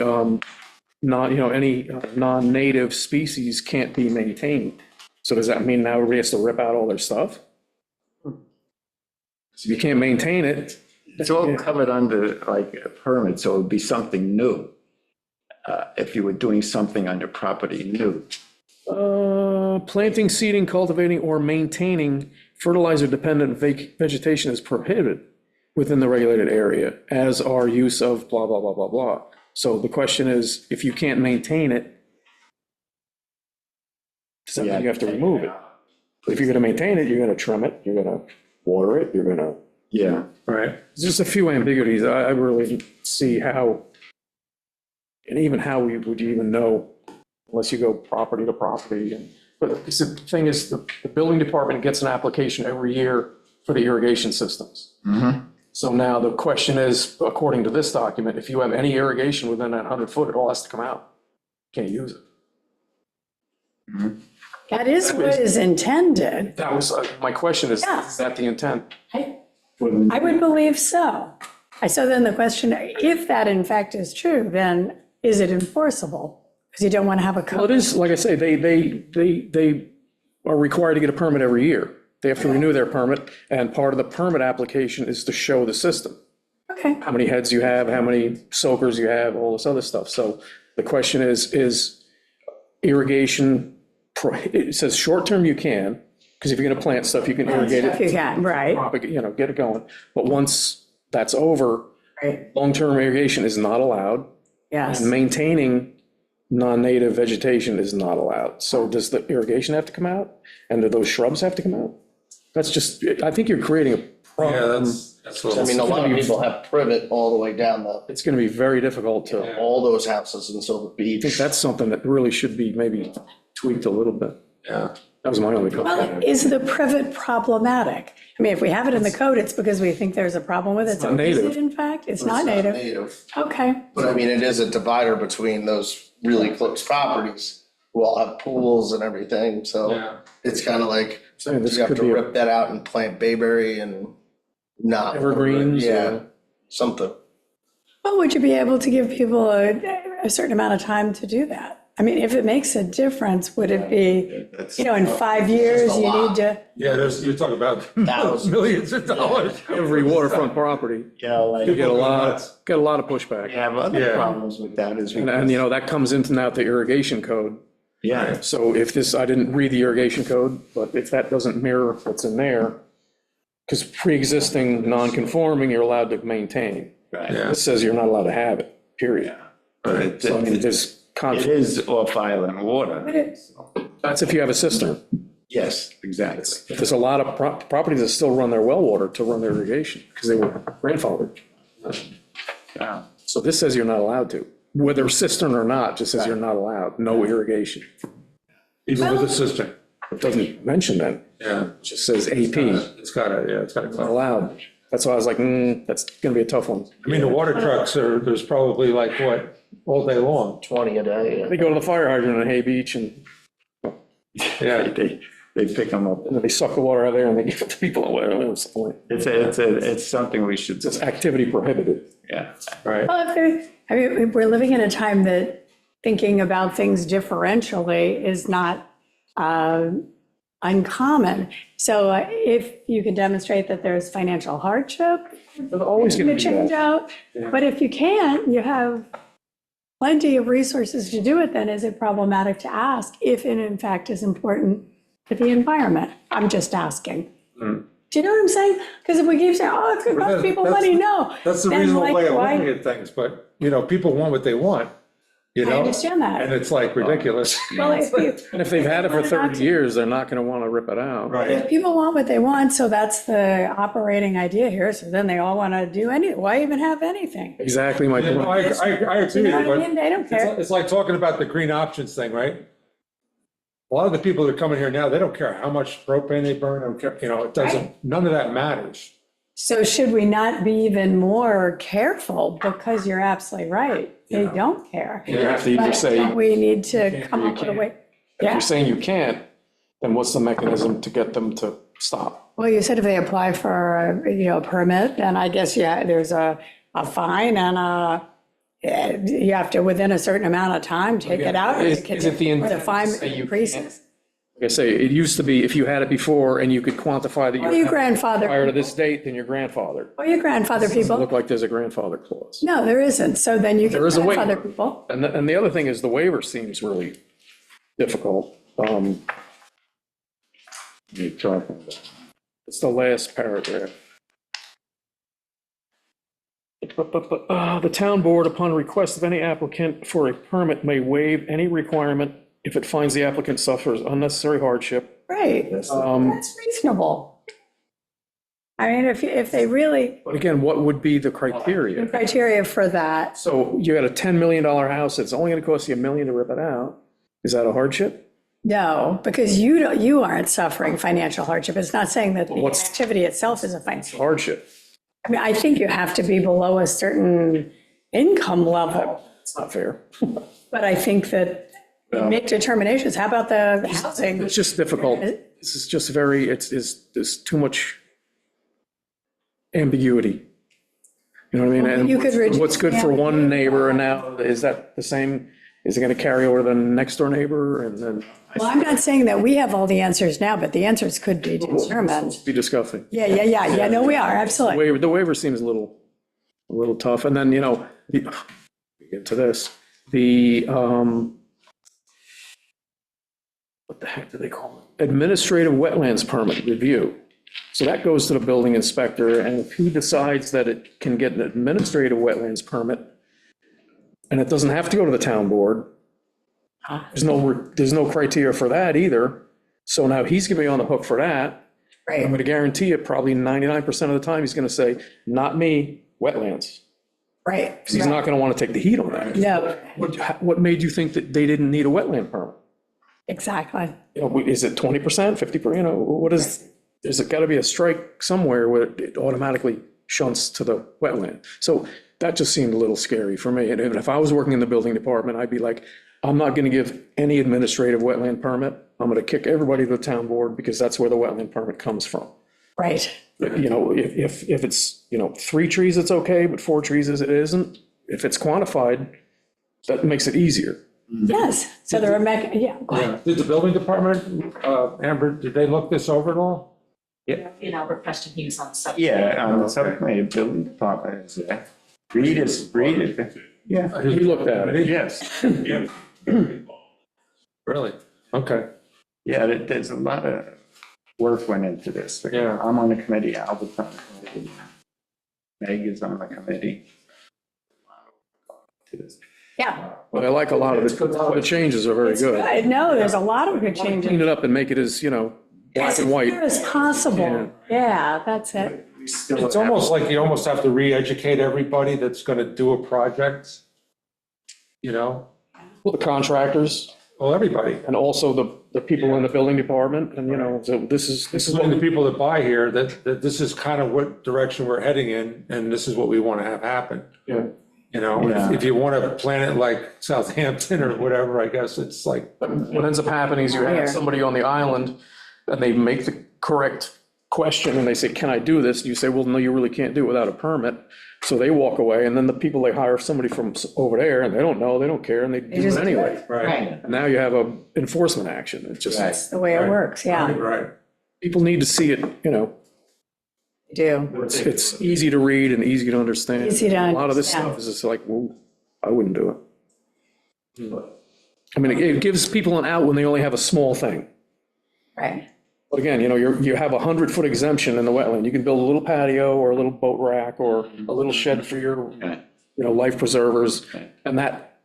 non-native species can't be maintained. So does that mean now everybody has to rip out all their stuff? So if you can't maintain it, it's all covered under like a permit, so it would be something new. If you were doing something on your property new. planting, seeding, cultivating, or maintaining fertilizer-dependent vegetation is prohibited within the regulated area, as are use of blah, blah, blah, blah, blah. So the question is, if you can't maintain it, does that mean you have to remove it? If you're gonna maintain it, you're gonna trim it, you're gonna water it, you're gonna, Yeah. Right. there's just a few ambiguities. I really see how, and even how we would even know unless you go property to property. But the thing is, the building department gets an application every year for the irrigation systems. So now the question is, according to this document, if you have any irrigation within that 100 foot, it all has to come out. Can't use it. That is what is intended. That was, my question is Yeah. that the intent? I would believe so. So then the question, if that in fact is true, then is it enforceable? Because you don't want to have a Well, it code. is, like I say, they are required to get a permit every year. They have to renew their permit, and part of the permit application is to show the system. Okay, How many heads you have, how many soakers you have, all this other stuff. So the question is irrigation, it says short-term you can, because if you're gonna plant stuff, you can irrigate if you it, can, right, get it going. But once that's over, right, long-term irrigation is not allowed, yes. and maintaining non-native vegetation is not allowed. So does the irrigation have to come out? And do those shrubs have to come out? That's just, I think you're creating a Yeah, problem. that's what. I mean, a lot of people have privet all the way down It's gonna be very difficult to, all those houses until the I think beach. that's something that really should be maybe tweaked a little bit. Yeah. That was my only Well, comment. is the privet problematic? I mean, if we have it in the code, it's because we think there's a problem with it. So not is native. it in fact? It's not native. Okay, But I mean, it is a divider between those really close properties who all have pools and everything, so Yeah. it's kind of like, Saying this you have could to be a- rip that out and plant bayberry and not. Evergreens, Yeah, something. well, would you be able to give people a certain amount of time to do that? I mean, if it makes a difference, would it be, in 5 years, you need to, Yeah, you're talking about Thousands. millions of dollars. Every waterfront property, Yeah, like, you get a lot, Nuts. get a lot of pushback. we have other Yeah. problems with that as And, well. that comes into now the irrigation code. Yeah, So if this, I didn't read the irrigation code, but if that doesn't mirror what's in there, because pre-existing non-conforming, you're allowed to maintain. right. Yeah. This says you're not allowed to have it, period. But it- So I mean, it there's conflict. is off island water. That's if you have a cistern. Yes, exactly. If there's a lot of properties that still run their well water to run their irrigation, because they were grandfathered. Yeah. So this says you're not allowed to, whether cistern or not, just says you're not allowed, no irrigation. Even with a cistern. It doesn't mention that, Yeah. it just says AP, It's gotta, yeah, it's gotta not come. allowed. That's why I was like, that's gonna be a tough one. I mean, the water trucks there's probably like, what, all day long? 20 a day. They go to the fire hydrant on Hay Beach and Yeah. They pick them up. then they suck the water out of there and they give it to people. What's the point? It's something we should, It's activity prohibited. yeah. Right. well, I mean, we're living in a time that thinking about things differentially is not uncommon. So if you can demonstrate that there's financial hardship, There's always to gonna be change that. out. But if you can't, you have plenty of resources to do it, then is it problematic to ask if it in fact is important to the environment? I'm just asking. Hmm. Do you know what I'm saying? Because if we keep saying, oh, it's going to cost people That's- money, no. That's the Then, reasonable like, way of why- looking at things, but, people want what they want, I know? understand that. And it's like ridiculous. Well, if you- And if they've had it for 30 years, they're not gonna wanna rip it out. Right. if people want what they want, so that's the operating idea here, so then they all want to do why even have anything? Exactly my Yeah, no, I point. agree You with know you, what I but mean? They don't care. it's like talking about the green options thing, right? A lot of the people that are coming here now, they don't care how much propane they burn, they don't care, it doesn't, none of that matters. So should we not be even more careful? Because you're absolutely right. They don't care. You have to either But say, we need to can't come or you up with a can't. way. if Yeah, you're saying you can't, then what's the mechanism to get them to stop? well, you said if they apply for, a permit, then I guess, there's a fine and you have to, within a certain amount of time, take it out. or Is it could- it the or intent the to fine say you increases. Like I say, it used to be if you had it before and you could quantify that Or you you had it grandfather, prior to this date, then you're grandfathered. or you grandfather Doesn't people. look like there's a grandfather clause. No, there isn't. So then you can There is a waiver. grandfather people. And the other thing is the waiver seems really difficult. You're talking about. It's the last paragraph. The town board, upon request of any applicant for a permit, may waive any requirement if it finds the applicant suffers unnecessary hardship. Right. That's reasonable. I mean, if they really, But again, what would be the the criteria? criteria for that, So you got a $10 million house, it's only gonna cost you $1 million to rip it out. Is that a hardship? No, because you aren't suffering financial hardship. It's not saying that the What's- activity itself is a financial. Hardship. I mean, I think you have to be below a certain income level, It's not fair. but I think that you make determinations. How about the housing? It's just difficult. This is just very, there's too much ambiguity. You know what I mean? And you could reduce what's good for the one neighbor, and now, is that the same? Is it going to carry over to the next door neighbor, and then Well, I'm not saying that we have all the answers now, but the answers could be determined. be discussing? Yeah, no, we are, absolutely. The waiver seems a little tough. And then, you know, we get to this, what the heck do they call it? Administrative wetlands permit review. So that goes to the building inspector, and if he decides that it can get an administrative wetlands permit, and it doesn't have to go to the town board, there's no criteria for that either. So now he's gonna be on the hook for that. I'm Right, gonna guarantee it, probably 99% of the time, he's gonna say, not me, wetlands. right. Because he's not gonna wanna take the heat on that. No, What made you think that they didn't need a wetland permit? exactly. You know, is it 20%, 50%, you know, what is, there's gotta be a strike somewhere where it automatically shunts to the wetland. So that just seemed a little scary for me. And even if I was working in the building department, I'd be like, I'm not gonna give any administrative wetland permit. I'm gonna kick everybody to the town board because that's where the wetland permit comes from. Right, You know, if it's, you know, 3 trees, it's okay, but 4 trees it isn't. If it's quantified, that makes it easier. yes. So there are, go ahead. Yeah. Did the building department, Amber, did they look this over at all? And Albert Preston, he was on the subject. Yeah, on the subcommittee, building department is there. Read it, yeah, He looked at it. yes. Really? Okay. Yeah, there's a lot of work went into this. Yeah. I'm on the committee, Albert's on the committee. Meg is on the committee. To this. Yeah. But I like a lot of the changes are very good. No, there's a lot of good Clean changes. it up and make it as, you know, black As and white. clear as possible. Yeah, that's it. It's almost like you almost have to re-educate everybody that's gonna do a project. You know, Well, the contractors well, everybody. and also the people in the building department, and, you know, so this is Including what the people that buy here, that this is kind of what direction we're heading in, and this is what we want to have happen. yeah. You know, Yeah. if you want to plan it like Southampton or whatever, I guess it's like, What ends up happening is you have somebody on the island, and they make the correct question, and they say, can I do this? And you say, well, no, you really can't do it without a permit. So they walk away, and then the people, they hire somebody from over there, and they don't know, they don't care, and they do it just do anyway. right, And now you have a enforcement action. It's just, That's the way it works, yeah. right. people need to see it, you know, Do. it's easy to read and easy to understand. Easy to A lot of this understand. stuff is just like, well, I wouldn't do it. I mean, it gives people an out when they only have a small thing. Right. But again, you know, you have a 100-foot exemption in the wetland. You can build a little patio or a little boat rack or a little shed for your, you know, life preservers. And that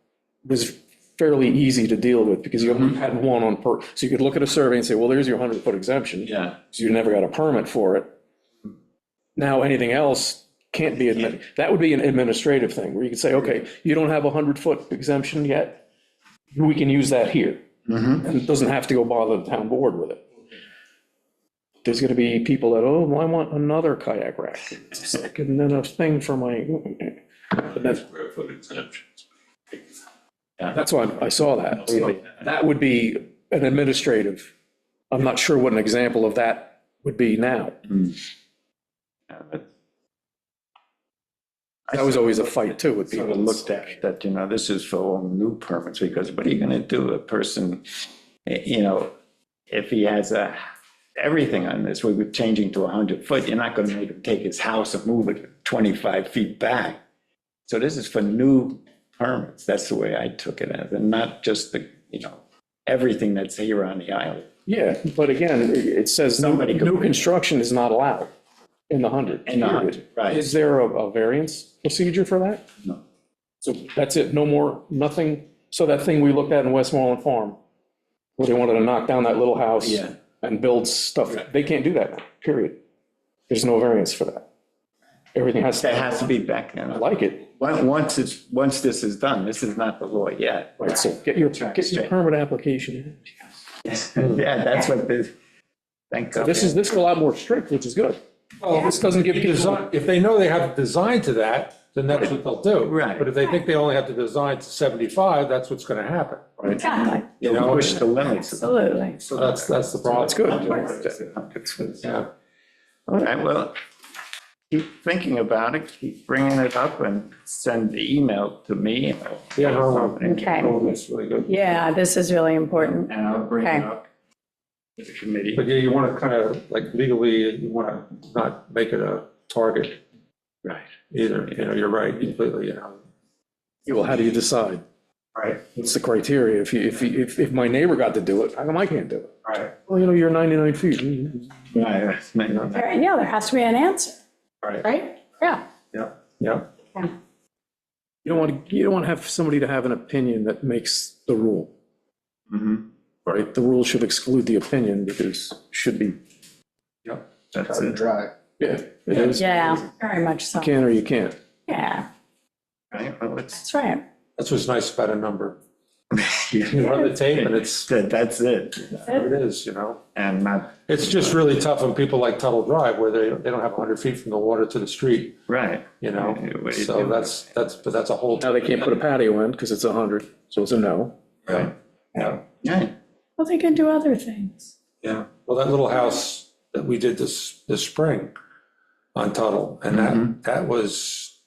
was fairly easy to deal with because you only had one on per, so you could look at a survey and say, well, there's your 100-foot exemption. Yeah. So you never got a permit for it. Now, anything else can't be admitted. That would be an administrative thing where you could say, okay, you don't have a 100-foot exemption yet. We can use that here. And it doesn't have to go bother the town board with it. There's gonna be people that, oh, well, I want another kayak rack. And then a thing for my, but that's, that's why I saw that. That would be an administrative, I'm not sure what an example of that would be now. That was always a fight too with People people. looked at that, you know, this is for all new permits, because what are you gonna do? A person, you know, if he has everything on this, we were changing to 100-foot, you're not gonna make him take his house and move it 25 feet back. So this is for new permits, that's the way I took it as, and not just the, you know, everything that's here on the island. Yeah, but again, it says Somebody could- new construction is not allowed in the 100. In the 100, period. right. Is there a variance procedure for that? No. So that's it, no more, nothing, so that thing we looked at in Westmoreland Farm, where they wanted to knock down that little house Yeah. and build stuff, they can't do that now, period. There's no variance for that. everything has It has to be back I in. like it. Once this is done, this is not the law yet. Right, so get your permit application in. Yeah, that's what this, thank So God. this is a lot more strict, which is good. Well, This doesn't give people, design, if they know they have to design to that, then that's what they'll do. Right. But if they think they only have to design to 75, that's what's gonna happen, Exactly, you know? Push the limits. absolutely. So that's the problem. that's good. Yeah, All right, well, keep thinking about it, keep bringing it up and send the email to me. Yeah, no, Okay. that's really good. Yeah, this is really important. And I'll bring it Okay. up to the committee. But yeah, you wanna kind of, like legally, you wanna not make it a target Right. either, you know, you're right, completely, you know. Well, how do you decide? Right, What's the criteria? If my neighbor got to do it, how come I can't do it? right, Well, you're 99 feet. Right. Yeah, there has to be an answer, right, right? Yeah. yeah, yeah. You don't want to have somebody to have an opinion that makes the rule, Mhm. right? The rule should exclude the opinion because it should be, That's Cut and it. dry. yeah, it is. Yeah, very much so. You can or you can't. Yeah, Right, well, it's, that's right. That's what's nice about a number. You run the tape and it's, that's it. there it is, you know? And not, It's just really tough on people like Tuttle Drive where they don't have 100 feet from the water to the street, right. you know? What do you So do? but that's a whole. Now they can't put a patio in because it's 100, so it's a no. Right, yeah, Yeah, Well, they can do other things. yeah. Well, that little house that we did this spring on Tuttle, and that was,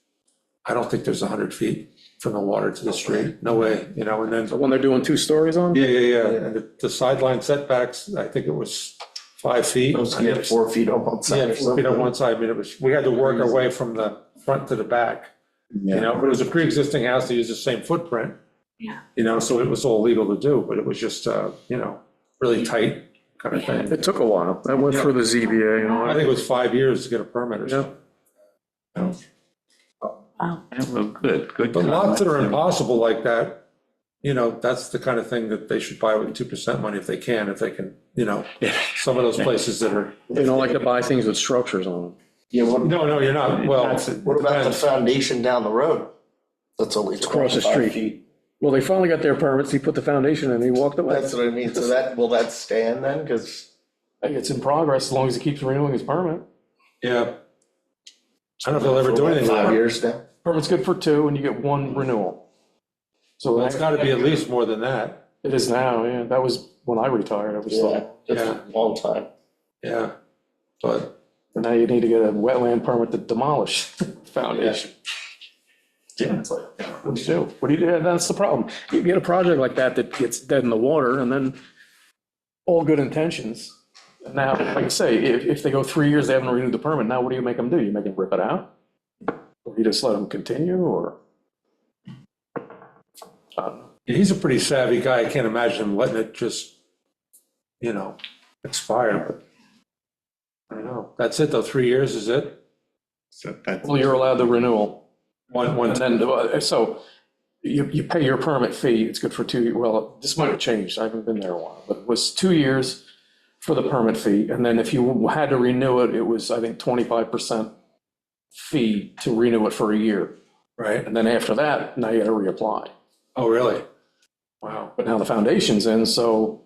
I don't think there's 100 feet from the water to the street, no way, you know, and then. The one they're doing 2 stories on? Yeah, and the sideline setbacks, I think it was 5 feet. Those can get 4 feet on one side. Yeah, 4 feet on one side, I mean, we had to work our way from the front to the back, you know, but it was a pre-existing house, they used the same footprint. Yeah. You know, so it was all legal to do, but it was just, you know, really tight kind of thing. It took a while. That went through the ZBA, you know. I think it was 5 years to get a permit or something. Wow. well, good. But lots that are comment. impossible like that, you know, that's the kind of thing that they should buy with 2% money if they can, you know, some of those places that are, They don't like to buy things with structures on them. Yeah, no, you're not, well, That's- what about the depends. foundation down the road? That's only across the 25 street. feet. Well, they finally got their permits, he put the foundation in, he walked away. That's what I mean, so will that stand then? Because Hey, it's in progress as long as he keeps renewing his permit. yeah. I don't know if they'll ever do anything with 5 it. years now? Permit's good for 2 and you get 1 renewal. So Well, it's gotta be at least more than that, it is now, yeah. That was when I retired, I was Yeah, thought. that's a long time. yeah, but, But now you need to get a wetland permit to demolish the foundation. Yeah, it's like, what do you do? What do you do? That's the problem. You get a project like that that gets dead in the water and then all good intentions. And now, like I say, if they go 3 years, they haven't renewed the permit, now what do you make them do? You make them rip it out? Or you just let them continue or? I don't know. he's a pretty savvy guy, I can't imagine him letting it just, you know, expire, but. I don't know, that's it though, 3 years is it? So that's, Well, you're allowed the renewal. One, And then, so you pay your permit fee, it's good for 2, well, this might have changed, I haven't been there a while, but it was 2 years for the permit fee, and then if you had to renew it, it was, I think, 25% fee to renew it for a year. right, And then after that, now you gotta reapply. oh, really? Wow, But now the foundation's in, so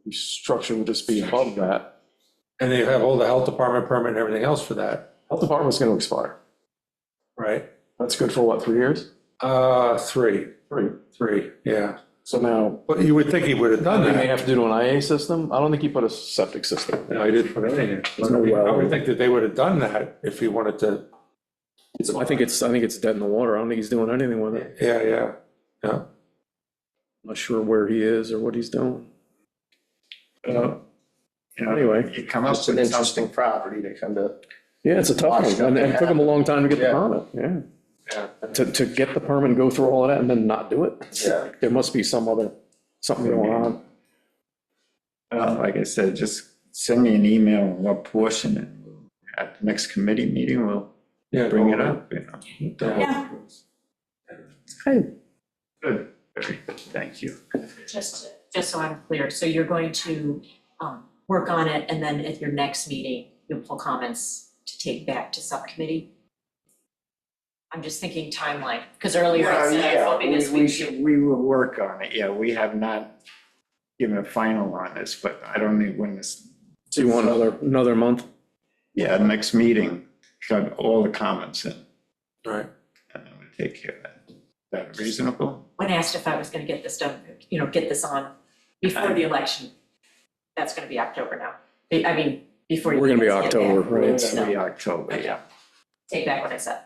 the structure would just be above that. and they have all the health department permit and everything else for that, Health department's gonna expire. right? That's good for what, 3 years? 3, 3, yeah, So now, but you would think he would have done they may that. have to do an IA system, I don't think he put a septic system. No, he didn't put anything in. There's no well. I would think that they would have done that if he wanted to, I think it's dead in the water. I don't think he's doing anything with it. yeah. Not sure where he is or what he's doing. you know, Anyway. you come up It's an with something. interesting property to kind of, Yeah, it's a tough Washed up one, and and it took him a long time to get the Yeah. permit, yeah. Yeah. To get the permit and go through all of that and then not do it. Yeah. There must be something going on. Like I said, just send me an email on what portion, and at the next committee meeting, we'll Yeah. bring it up, you know. Yeah. Good. Good, very good, thank you. Just so I'm clear, so you're going to work on it and then at your next meeting, you'll pull comments to take back to subcommittee? I'm just thinking timeline, because earlier I said I was hoping this we week. should, we will work on it. Yeah, we have not given a final on this, but I don't think when this, So you want another month? yeah, next meeting, got all the comments in, All right. and then we'll take care of that. Is that reasonable? When asked if I was gonna get this done, get this on before the election, that's gonna be October now. I mean, before. you We're gonna be guys get back. October, right? It's gonna be October, yeah. Take back what I said.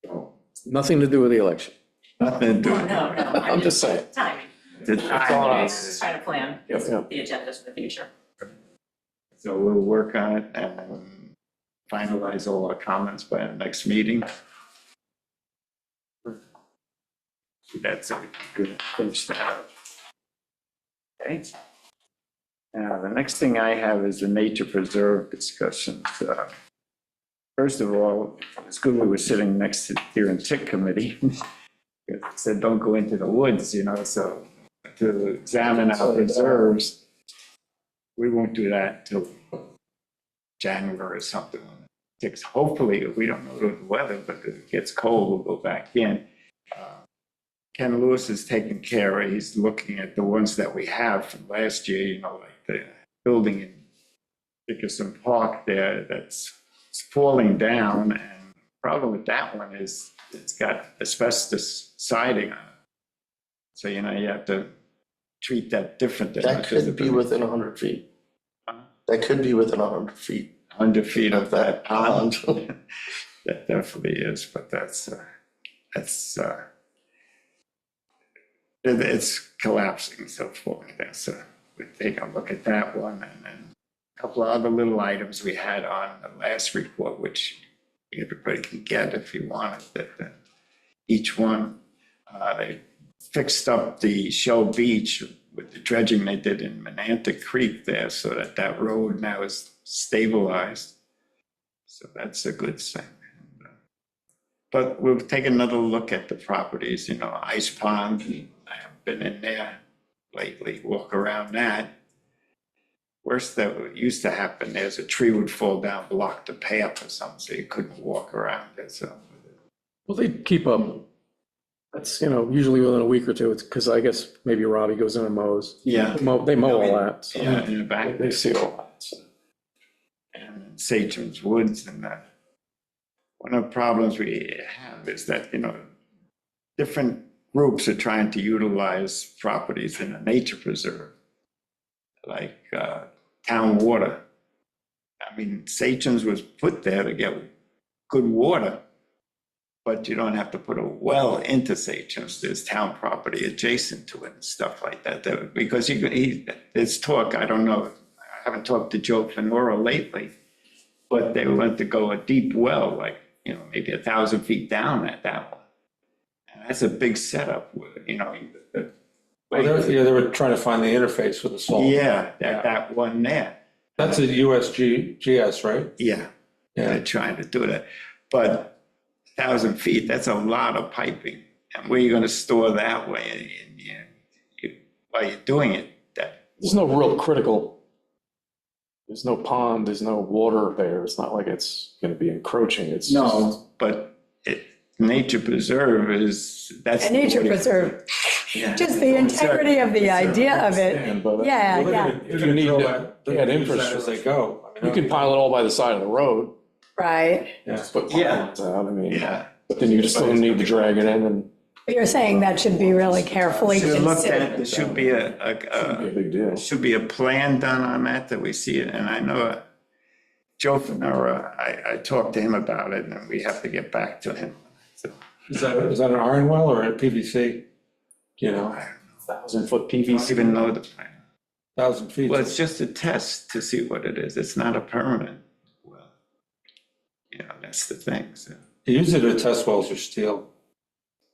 So, Nothing to do with the election. nothing to do No, with no, it. I'm just saying. Timing. The on timing us. is- Trying to plan Yep, yep. the agendas for the future. So we'll work on it and then finalize all our comments by the next meeting. That's a good finish that up. Okay. Now, the next thing I have is the nature preserve discussions. First of all, it's good we were sitting next to here in TIC committee. It said, don't go into the woods, so to examine our preserves. We won't do that till January or something. Hopefully, if we don't know the weather, but if it gets cold, we'll go back in. Ken Lewis is taking care, he's looking at the ones that we have from last year, like the building in Dickerson Park there that's falling down. And the problem with that one is it's got asbestos siding on it. So, you have to treat that different than. That could be within 100 feet. That could be within 100 feet. 100 feet of that pond. pond. That definitely is, but it's collapsing so falling there. So we take a look at that one and then a couple of other little items we had on the last report, which everybody can get if you want it. That each one, they fixed up the Shell Beach with the dredging they did in Menantic Creek there, so that road now is stabilized. So that's a good thing. But we'll take another look at the properties, Ice Pond. I haven't been in there lately, walk around that. Worst that used to happen, there's a tree would fall down, block the path or something, so you couldn't walk around it, so. Well, they keep up. That's, usually within a week or two. It's because I guess maybe Robbie goes in and mows. Yeah. They mow all that. So Yeah, in the back. They see all that. So. And Satcham's Woods and that. One of the problems we have is that, different groups are trying to utilize properties in a nature preserve, like town water. I mean, Satcham's was put there to get good water, but you don't have to put a well into Satcham's. There's town property adjacent to it and stuff like that. Because there's talk, I don't know, I haven't talked to Joe Fenora lately, but they want to go a deep well, like, maybe 1,000 feet down at that one. And that's a big setup, They were trying to find the interface with the salt. Yeah, that one there. That's a USGS, right? Yeah, they're trying to do that. But 1,000 feet, that's a lot of piping. And where are you going to store that way? While you're doing it, There's no real critical, there's no pond, there's no water there. It's not like it's going to be encroaching. It's no, but nature preserve that's. A nature preserve, Yeah. just the integrity of the idea of it. Yeah, Well, yeah, They're gonna need drill to that, they're add gonna use that as infrastructure. they go. I mean, You can pile it all by the side of the road. right. Just put Yeah. ponds out. I mean, Yeah. but then you still need to drag it in and But you're saying that should be really carefully Should look at, considered. there should be it'd be a big deal. should be a plan done on that we see it. And I know Joe Fenora, I talked to him about it and we have to get back to him. So, Is that an iron well or a PVC? You know, 1,000-foot I don't PVC. even know the plan. 1,000 feet. Well, it's just a test to see what it is. It's not a permanent well. That's the thing, so. They use it at test wells for steel.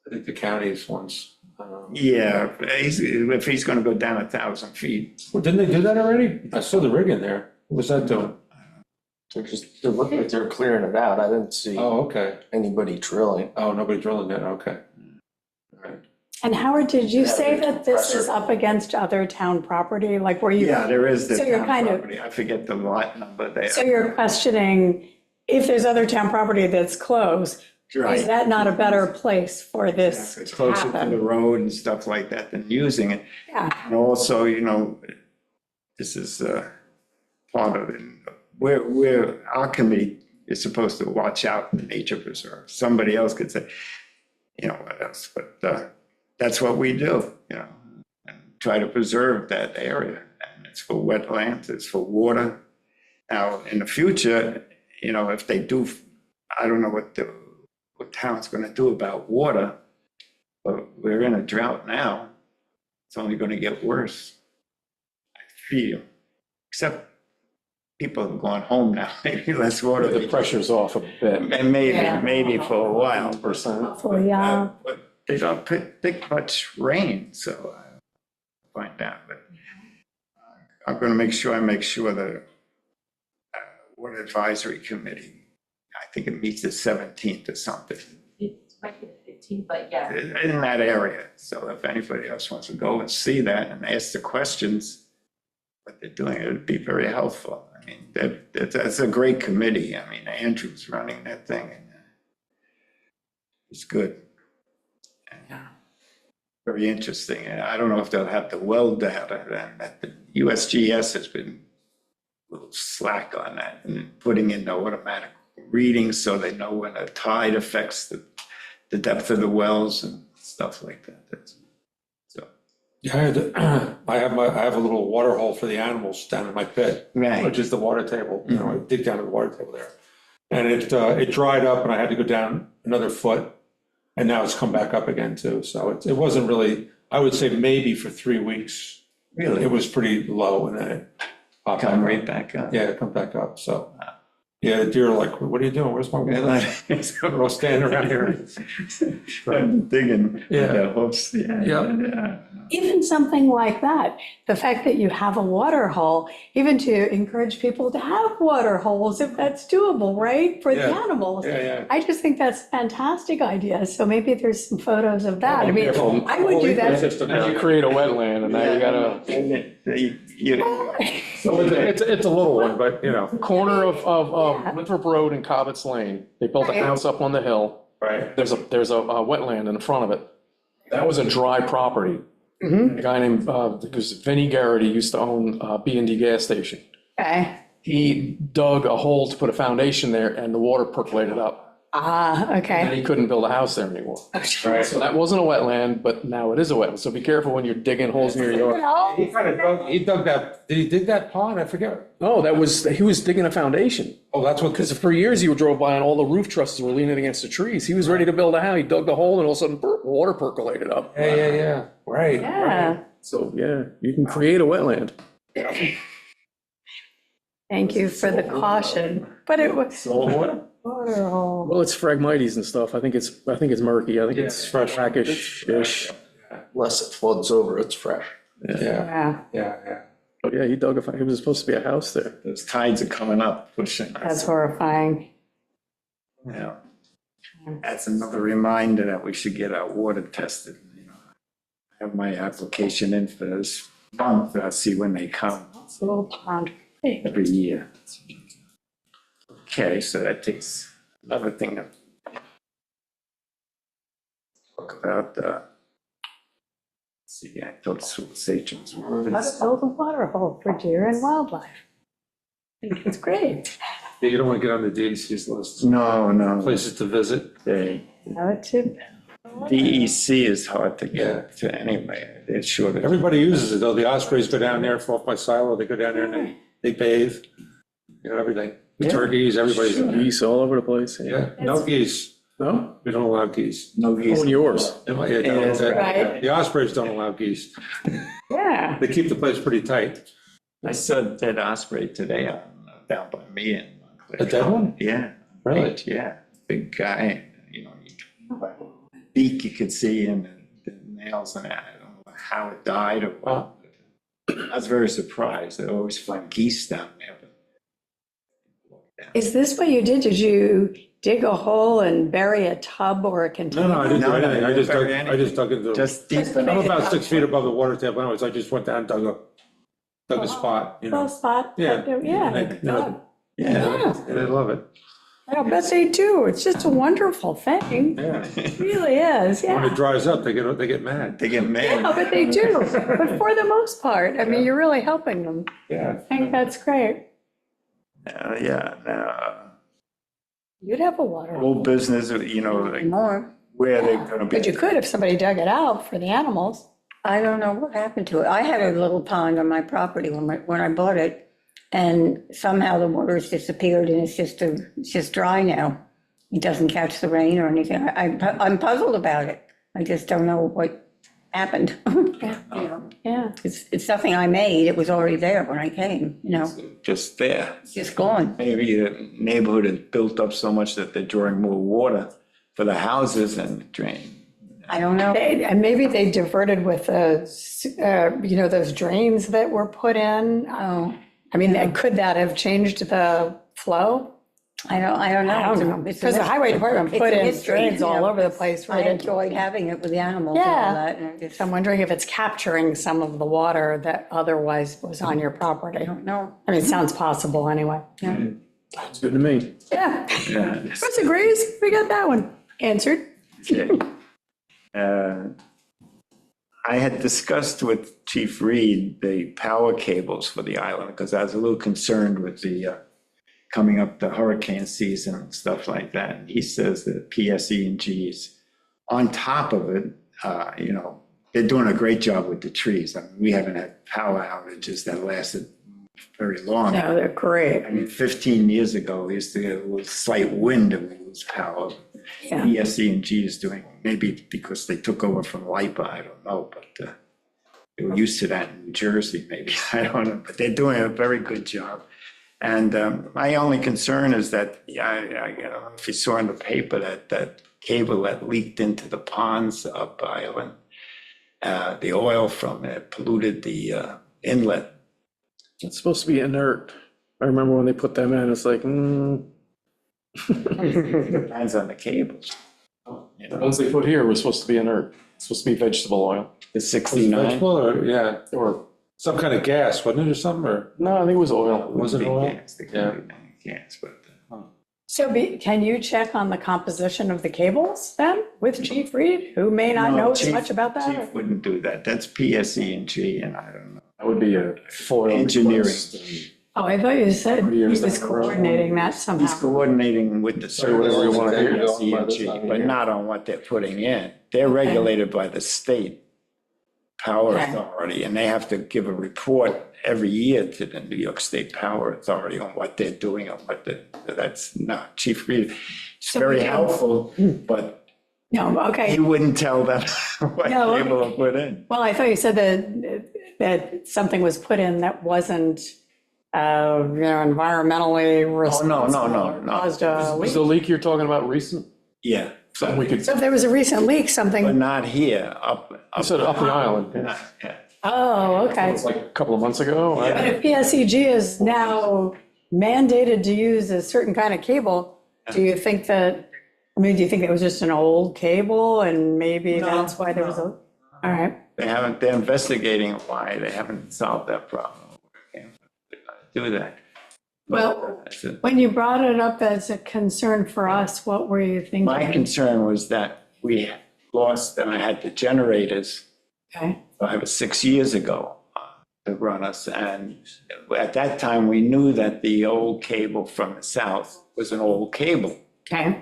I think the counties ones. Yeah, if he's gonna go down 1,000 feet. Well, didn't they do that already? I saw the rig in there. What was that doing? They're looking like they're clearing it out. I didn't see Oh, okay. anybody drilling. Oh, nobody drilling it, okay. All right. And Howard, did you say that this is up against other town property, like where you? Yeah, there is the So you're town kind of- property. I forget the lot number there. So you're questioning if there's other town property that's close, is Right. that not a better place for this It's to closer to the happen? road and stuff like that than using it. Yeah, And also, you know, this is part of it. Our committee is supposed to watch out for nature preserve. Somebody else could say, you know, what else, but that's what we do, you know, and try to preserve that area. And it's for wetlands, it's for water. Now, in the future, you know, if they do, I don't know what town's gonna do about water, but we're in a drought now. It's only gonna get worse, I feel, except people have gone home now, maybe less water. The pressure's off a bit. And maybe for a while. hopefully, yeah. But they don't pick much rain, so I find out. But I'm gonna make sure the Water Advisory Committee, I think it meets the 17th or something, It might be the 15th, but yeah. in that area. So if anybody else wants to go and see that and ask the questions, what they're doing, it would be very helpful. I mean, that's a great committee. I mean, Andrew's running that thing, and it's good. Yeah. Very interesting. And I don't know if they'll have the well data, and that the USGS has been a little slack on that and putting in the automatic readings so they know when a tide affects the depth of the wells and stuff like that. So, Yeah, I have a little water hole for the animals down in my pit, right. which is the water table, you know, I dig down to the water table there. And it dried up and I had to go down another foot, and now it's come back up again too. So it wasn't really, I would say maybe for 3 weeks, Really? it was pretty low, and then it popped back Come up. right back up. Yeah, it come back up, so. Yeah, the deer are like, what are you doing? Where's my water? We're all standing around here. I'm digging Yeah. the hoops. Yeah. Yeah. Even something like that, the fact that you have a water hole, even to encourage people to have water holes, if that's doable, right, for the Yeah. animals. Yeah, yeah. I just think that's a fantastic idea, so maybe there's some photos of that. I mean, Careful. I would do that. Now you create a wetland, and now you gotta, So it's a little one, but you know, corner of Winthrop Road and Cobbett's Lane, they built a Right. house up on the hill. right, There's a wetland in front of it. That was a dry property. Mhm. A guy named, it was Vinnie Garrity, used to own B&D gas station. Okay, He dug a hole to put a foundation there, and the water percolated up. And okay. he couldn't build a house there anymore. right. So that wasn't a wetland, but now it is a wetland. So be careful when you're digging holes in your yard. He kind of dug that, did he dig that pond? I forget. No, he was digging a foundation. Oh, that's what, Because for years you drove by and all the roof trusses were leaning against the trees. He was ready to build a house. He dug the hole and all of a sudden, water percolated up. yeah, right. Yeah, So, yeah, you can create a wetland. thank you for the caution, but it was Salt water? water hole. Well, it's Phragmites and stuff. I think it's murky. I think Yeah, it's it's fresh. brackish-ish. Unless it floods over, it's fresh. Yeah, Yeah, yeah. But yeah, he dug it was supposed to be a house there. Those tides are coming up, pushing that's us. horrifying. Yeah. That's another reminder that we should get our water tested. You know, I have my application in for this month. I'll see when they come It's a little pond. Hey, every year. Okay, so that takes another thing to talk about. See, I thought Sachems How to was. build a water hole for deer and wildlife. I think it's great. Yeah, you don't want to get on the DEC's list, No, places to visit. they, Now it too. DEC is hard to get to anyway. It's short of. Everybody uses it, though. The ospreys go down there, off by Silo, they go down there and they bathe, you know, everything. The Yeah. turkeys, everybody's, Geese all over the place. yeah, no geese. No? We don't allow geese. No Oh, geese. and yours. Yeah, Right. The ospreys don't allow geese. Yeah. They keep the place pretty tight. I saw a dead osprey today down by me in Montclair. A dead one? Yeah. Really? Right, yeah, big guy, you know, beak you could see and the nails and that. I don't know how it died or what. I was very surprised. They always find geese down there. But Is this what you did? Did you dig a hole and bury a tub or a No, container? no, I didn't do No, no, anything. I you just didn't dug, bury I just dug into, Just deep I'm enough. about 6 feet above the water table anyways. I just went down, dug a spot, you Little know. spot? Yeah. Yeah. And they- Yeah. And I love it. I bet they do. It's just a wonderful thing. Yeah. It really is, When yeah. it dries up, they get mad. They get Yeah, mad. but they do. But for the most part, I mean, you're really helping them. Yeah. I think that's great. Yeah, now, You'd have a water. whole business, you know, like More. where they're gonna be. But you could if somebody dug it out for the animals. I don't know what happened to it. I had a little pond on my property when I bought it, and somehow the water's disappeared and it's just dry now. It doesn't catch the rain or anything. I'm puzzled about it. I just don't know what happened. You know, Yeah. it's something I made. It was already there when I came, you know, Just there. it's just gone. Maybe the neighborhood has built up so much that they're drawing more water for the houses and drain. I don't know. And maybe they diverted with those drains that were put in. Oh, I mean, could that have changed the flow? I don't know. I don't know, It's a because the highway department it's put a in mystery, drains you all know. over the place. I Right into- enjoyed having it with the animals and all Yeah. that. And I just, So I'm wondering if it's capturing some of the water that otherwise was on your property. I don't know. I mean, it sounds possible anyway. It's good to me. Yeah, Yeah. Chris agrees. We got that one answered. Okay. I had discussed with Chief Reed the power cables for the island because I was a little concerned with the coming up the hurricane season and stuff like that. And he says that PSE&G's on top of it, they're doing a great job with the trees. I mean, we haven't had power outages that lasted very long. No, they're great. I mean, 15 years ago, we used to get a little slight wind and we lose power. Yeah. ESC&G is doing, maybe because they took over from LIPA, I don't know, but they were used to that in New Jersey, maybe, I don't know, but they're doing a very good job. And my only concern is that, I don't know if you saw in the paper that cable that leaked into the ponds up Island, the oil from it polluted the inlet. It's supposed to be inert. I remember when they put them in, it's like, Depends on the cables. You the know, ones they put here were supposed to be inert. It's supposed to be vegetable oil. the 69. Vegetable or, yeah, Or, some kind of gas, wasn't it, or something, or? no, I think it was oil. Was it oil? Yeah. Gas, but. So can you check on the composition of the cables then with Chief Reed, who may not No, know as Chief- much about that? Chief wouldn't do that. That's PSE&G and I don't know. That would be a FOIL Engineering. request. Oh, I thought you said he 30 years was down the road. coordinating that He's somehow. coordinating with the Say whatever you services, wanna hear. PSE&G, but not on what they're putting in. They're regulated by the state power Okay. authority, and they have to give a report every year to the New York State Power Authority on what they're doing and that's not Chief Reed. It's So very we don't- helpful, but No, he okay. wouldn't tell them what No, cable to put in. Well, I thought you said that something was put in that wasn't, environmentally no, responsible. no, or no. Caused a Was leak. the leak you're talking about recent? Yeah, Something we could, So if there was a recent leak, but something, not here, you said up the island. Yeah. Yeah. oh, It okay. was like a couple of months ago. Yeah. But if PSEG is now mandated to use a certain kind of cable, do you think that, do you think it was just an old cable and maybe No, that's why there was a, all right. They're investigating why, they haven't solved that problem. Can't do that. Well, That's it. when you brought it up as a concern for us, what were you thinking? My concern was that we lost, and I had the generators Okay, 5 or 6 years ago to run us, and at that time, we knew that the old cable from the south was an old cable, okay.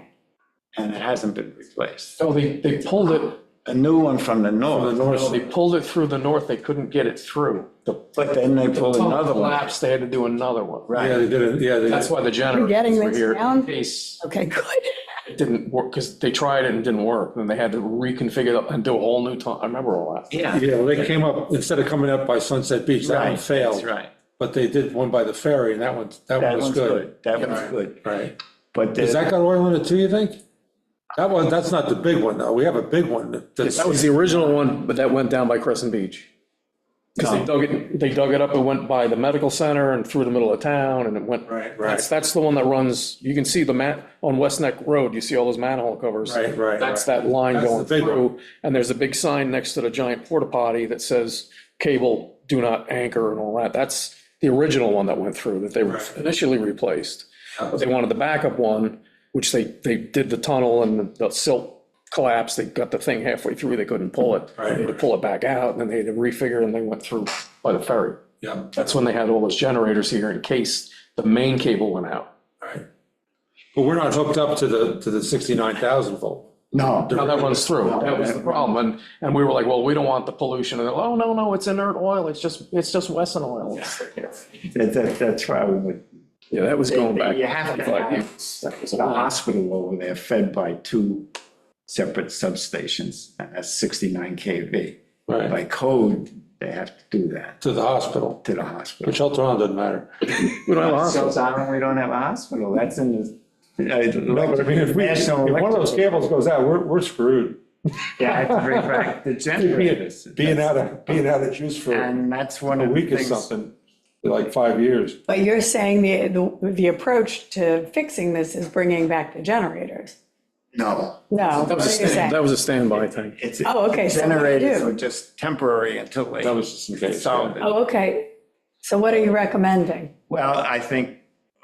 and it hasn't been replaced. So they pulled it, A new one from the north. no, they pulled it through the north, they couldn't get it through. But then they pulled another one. Collapsed, they had to do another one. Yeah, Right. they did it, yeah, they That's did. why the generators getting were this here down? in case Okay, good. it didn't work, because they tried it and it didn't work, then they had to reconfigure it and do a whole new I remember all that. Yeah. Yeah, well, they came up, instead of coming up by Sunset Beach, that one Right, failed. that's right. But they did one by the ferry, and that one That was one's good. good. That one's good. Right. But Has that the- got oil in it too, you think? That's not the big one, though. We have a big one that's. That was the original one, but that went down by Crescent Beach. Because they dug it up, it went by the medical center and through the middle of town, and it went. Right. That's the one that runs, you can see on West Neck Road, you see all those manhole covers. Right. That's that line That's the going big one. through, and there's a big sign next to the giant porta potty that says cable, do not anchor and all that. That's the original one that went through that they initially replaced. But they wanted the backup one, which they did the tunnel and the silt collapsed. They got the thing halfway through, they couldn't pull it. Right. They had to pull it back out, and then they had to refigure, and they went through by the ferry. Yeah, That's when they had all those generators here in case the main cable went out. right. But we're not hooked up to the 69,000 volt. No. Now that runs through, that was the problem, and we were like, well, we don't want the pollution, and they're, oh, no, it's inert oil, it's just Wesson oil. That's why we would. Yeah, that was going back. You have to 5 have years. That was a the lot. hospital over there fed by 2 separate substations, and that's 69 kV. Right. By code, they have to do that To the hospital, to the hospital. which Shelter Island doesn't matter. We don't have a hospital. South Island, we don't have a hospital, that's in the. No, but I mean, if one of those cables goes out, we're screwed. Yeah, I have to bring back the generators. Being out of juice for And that's one a of the week or things. something, like 5 years. But you're saying the approach to fixing this is bringing back the generators? No, No, That what was are a you stand, saying? that was a standby thing. it's. Oh, okay, so what do you Generators do? are just temporary until they. That was just in case, solve it. Oh, okay. So what are you recommending? Well, I think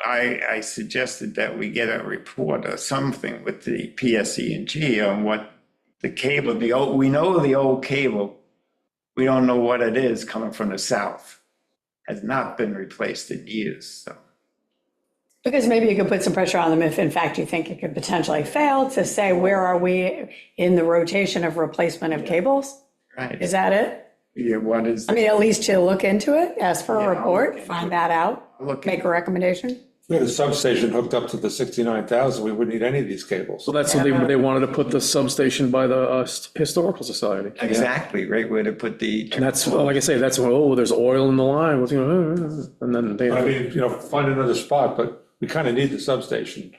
I suggested that we get a report or something with the PSE&G on what the cable, we know the old cable, we don't know what it is coming from the south. Has not been replaced in years, so. Because maybe you could put some pressure on them if in fact you think it could potentially fail, to say, where are we in the rotation of replacement of cables? Right. Is that it? Yeah, what is, I mean, at least to look into it, ask for Yeah, a I'll report, look into find it. that out, look, make a recommendation. We had a substation hooked up to the 69,000, we wouldn't need any of these cables. So that's what they wanted to put the substation by the Historical Society. exactly, right where to put the. And that's, like I say, that's, oh, there's oil in the line, what's, and then they. I mean, find another spot, but we kind of need the substation.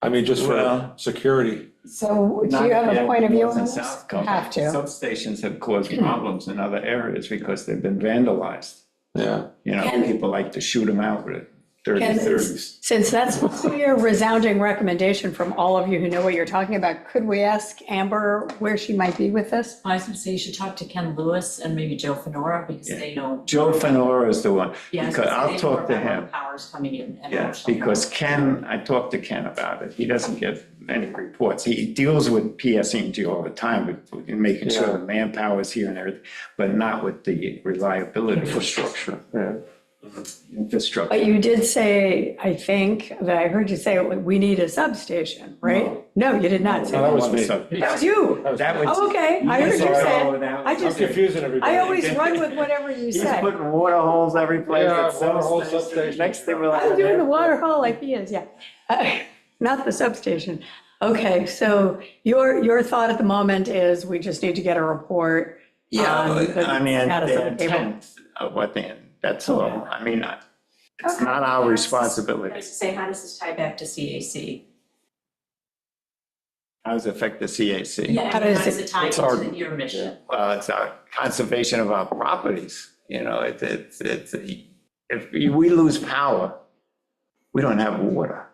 I mean, just for Well- security. So do you have a point of view on this? South You have to. Substations have caused problems in other areas because they've been vandalized. Yeah. People like to shoot them out with 30s. Since that's a clear resounding recommendation from all of you who know what you're talking about, could we ask Amber where she might be with this? I was gonna say you should talk to Ken Lewis and maybe Joe Fenora, because Yeah. they know. Joe Fenora is the one, Yeah, because I'll they know talk to about him. what Powers coming in. and Yeah, actually- because Ken, I talked to Ken about it. He doesn't get many reports. He deals with PSE&G all the time, with making sure the manpower is here and everything, but not with the reliability. Infrastructure, yeah. Infrastructure. But you did say, I think, that I heard you say, we need a substation, right? No, you did not say No, that that. was me. That was you. That was. Oh, okay, I heard you Sorry. say, That I was- just, Confusing everybody. I always run with whatever you He's say. putting water holes every place. Yeah, at water hole substations. substation. Next thing we're like. I'm doing the water hole like he is, yeah. Not the substation. Okay, so your thought at the moment is we just need to get a report Yeah, on the I mean, status the of the cable. intent of what that's all. I mean, it's not our I responsibility. was to say, how does this tie back to CAC? How does it affect the CAC? Yeah, How I mean, does how does it- it tie it's our- into your mission? Well, it's our conservation of our properties, it's, if we lose power, we don't have water.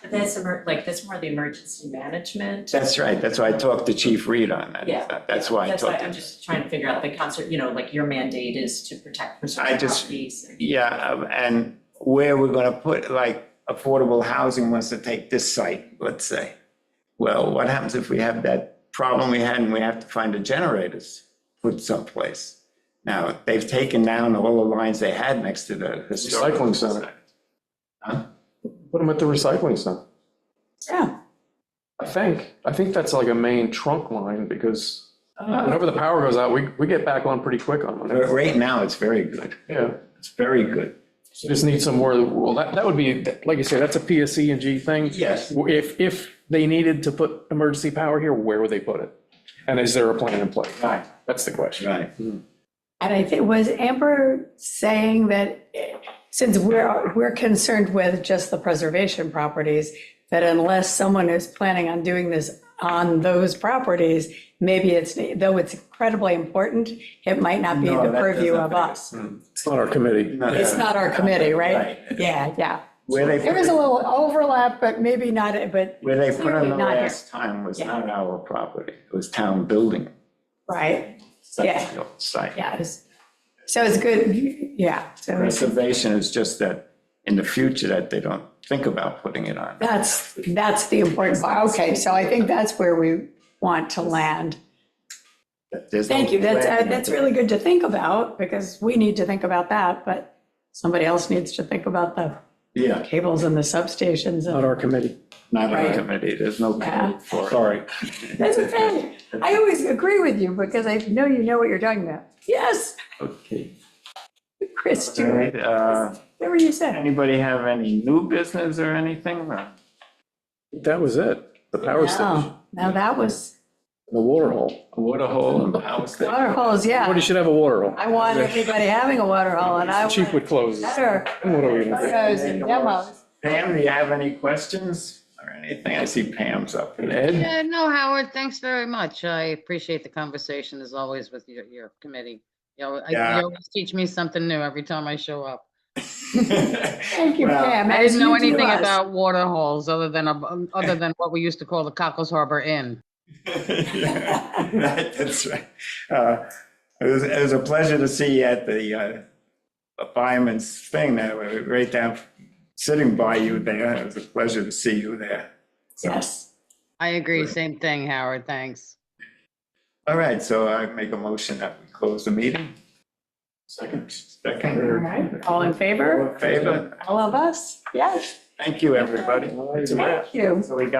But that's that's more the emergency management. That's right, that's why I talked to Chief Reed on that. Yeah. That's why I That's why talked to I'm him. just trying to figure out the concert, like your mandate is to protect, preserve I just- properties. and- Yeah, and where we're gonna put, like, affordable housing wants to take this site, let's say. Well, what happens if we have that problem we had and we have to find the generators put someplace? Now, they've taken down all the lines they had next to the historical Recycling center. society. Huh? Put them at the recycling center. Yeah, I think that's like a main trunk line, because whenever the power goes out, we get back on pretty quick on But it. right now, it's very good. Yeah, It's very good. you just need some more, well, that would be, like you say, that's a PSE&G thing. Yes. If they needed to put emergency power here, where would they put it? And is there a plan in place? Right. That's the question. Right. and I think, was Amber saying that since we're concerned with just the preservation properties, that unless someone is planning on doing this on those properties, maybe though it's incredibly important, it might not be No, the that purview doesn't of make us. sense. It's not our committee. It's not our committee, right? Right. Yeah, yeah. Where they There put is a it, little overlap, but maybe not, but, where they put clearly in the not here. last time was Yeah. not our property. It was town building. right, Yeah. Site. yeah. So it's good, yeah. So it's- Reservation is just that in the future that they don't think about putting it on. that's the important part. Okay, so I think that's where we want to land. There's no Thank you, plan. that's really good to think about, because we need to think about that, but somebody else needs to think about the Yeah, cables and the substations. Not And our committee. not our Right. committee. There's no Yeah. code for it. Sorry. That's okay. I always agree with you, because I know you know what you're talking about. Yes, Okay. Chris, All right, whatever you said. anybody have any new business or anything? That was it. The power station, Oh, now that was, the water hole. A water hole and power station? water holes, yeah. Everybody should have a water hole. I want everybody having a water hole, and I Chief want would close. better What are we gonna do? photos and demos. Pam, do you have any questions or anything? I see Pam's up. And Ed? Yeah, no, Howard, thanks very much. I appreciate the conversation as always with your committee. Yeah. You always teach me something new every time I show up. Thank you, Well, Pam. I didn't know as you do anything us. about water holes other than what we used to call the Cockles Harbor Inn. Yeah, that's right. It was a pleasure to see you at the fireman's thing there, right down, sitting by you there. It was a pleasure to see you there. So, Yes. I agree, same thing, Howard, thanks. all right, so I make a motion that we close the meeting. Second. All Second. right, all in All favor? in favor? All of us? Yes, Thank you, everybody. thank you. So we got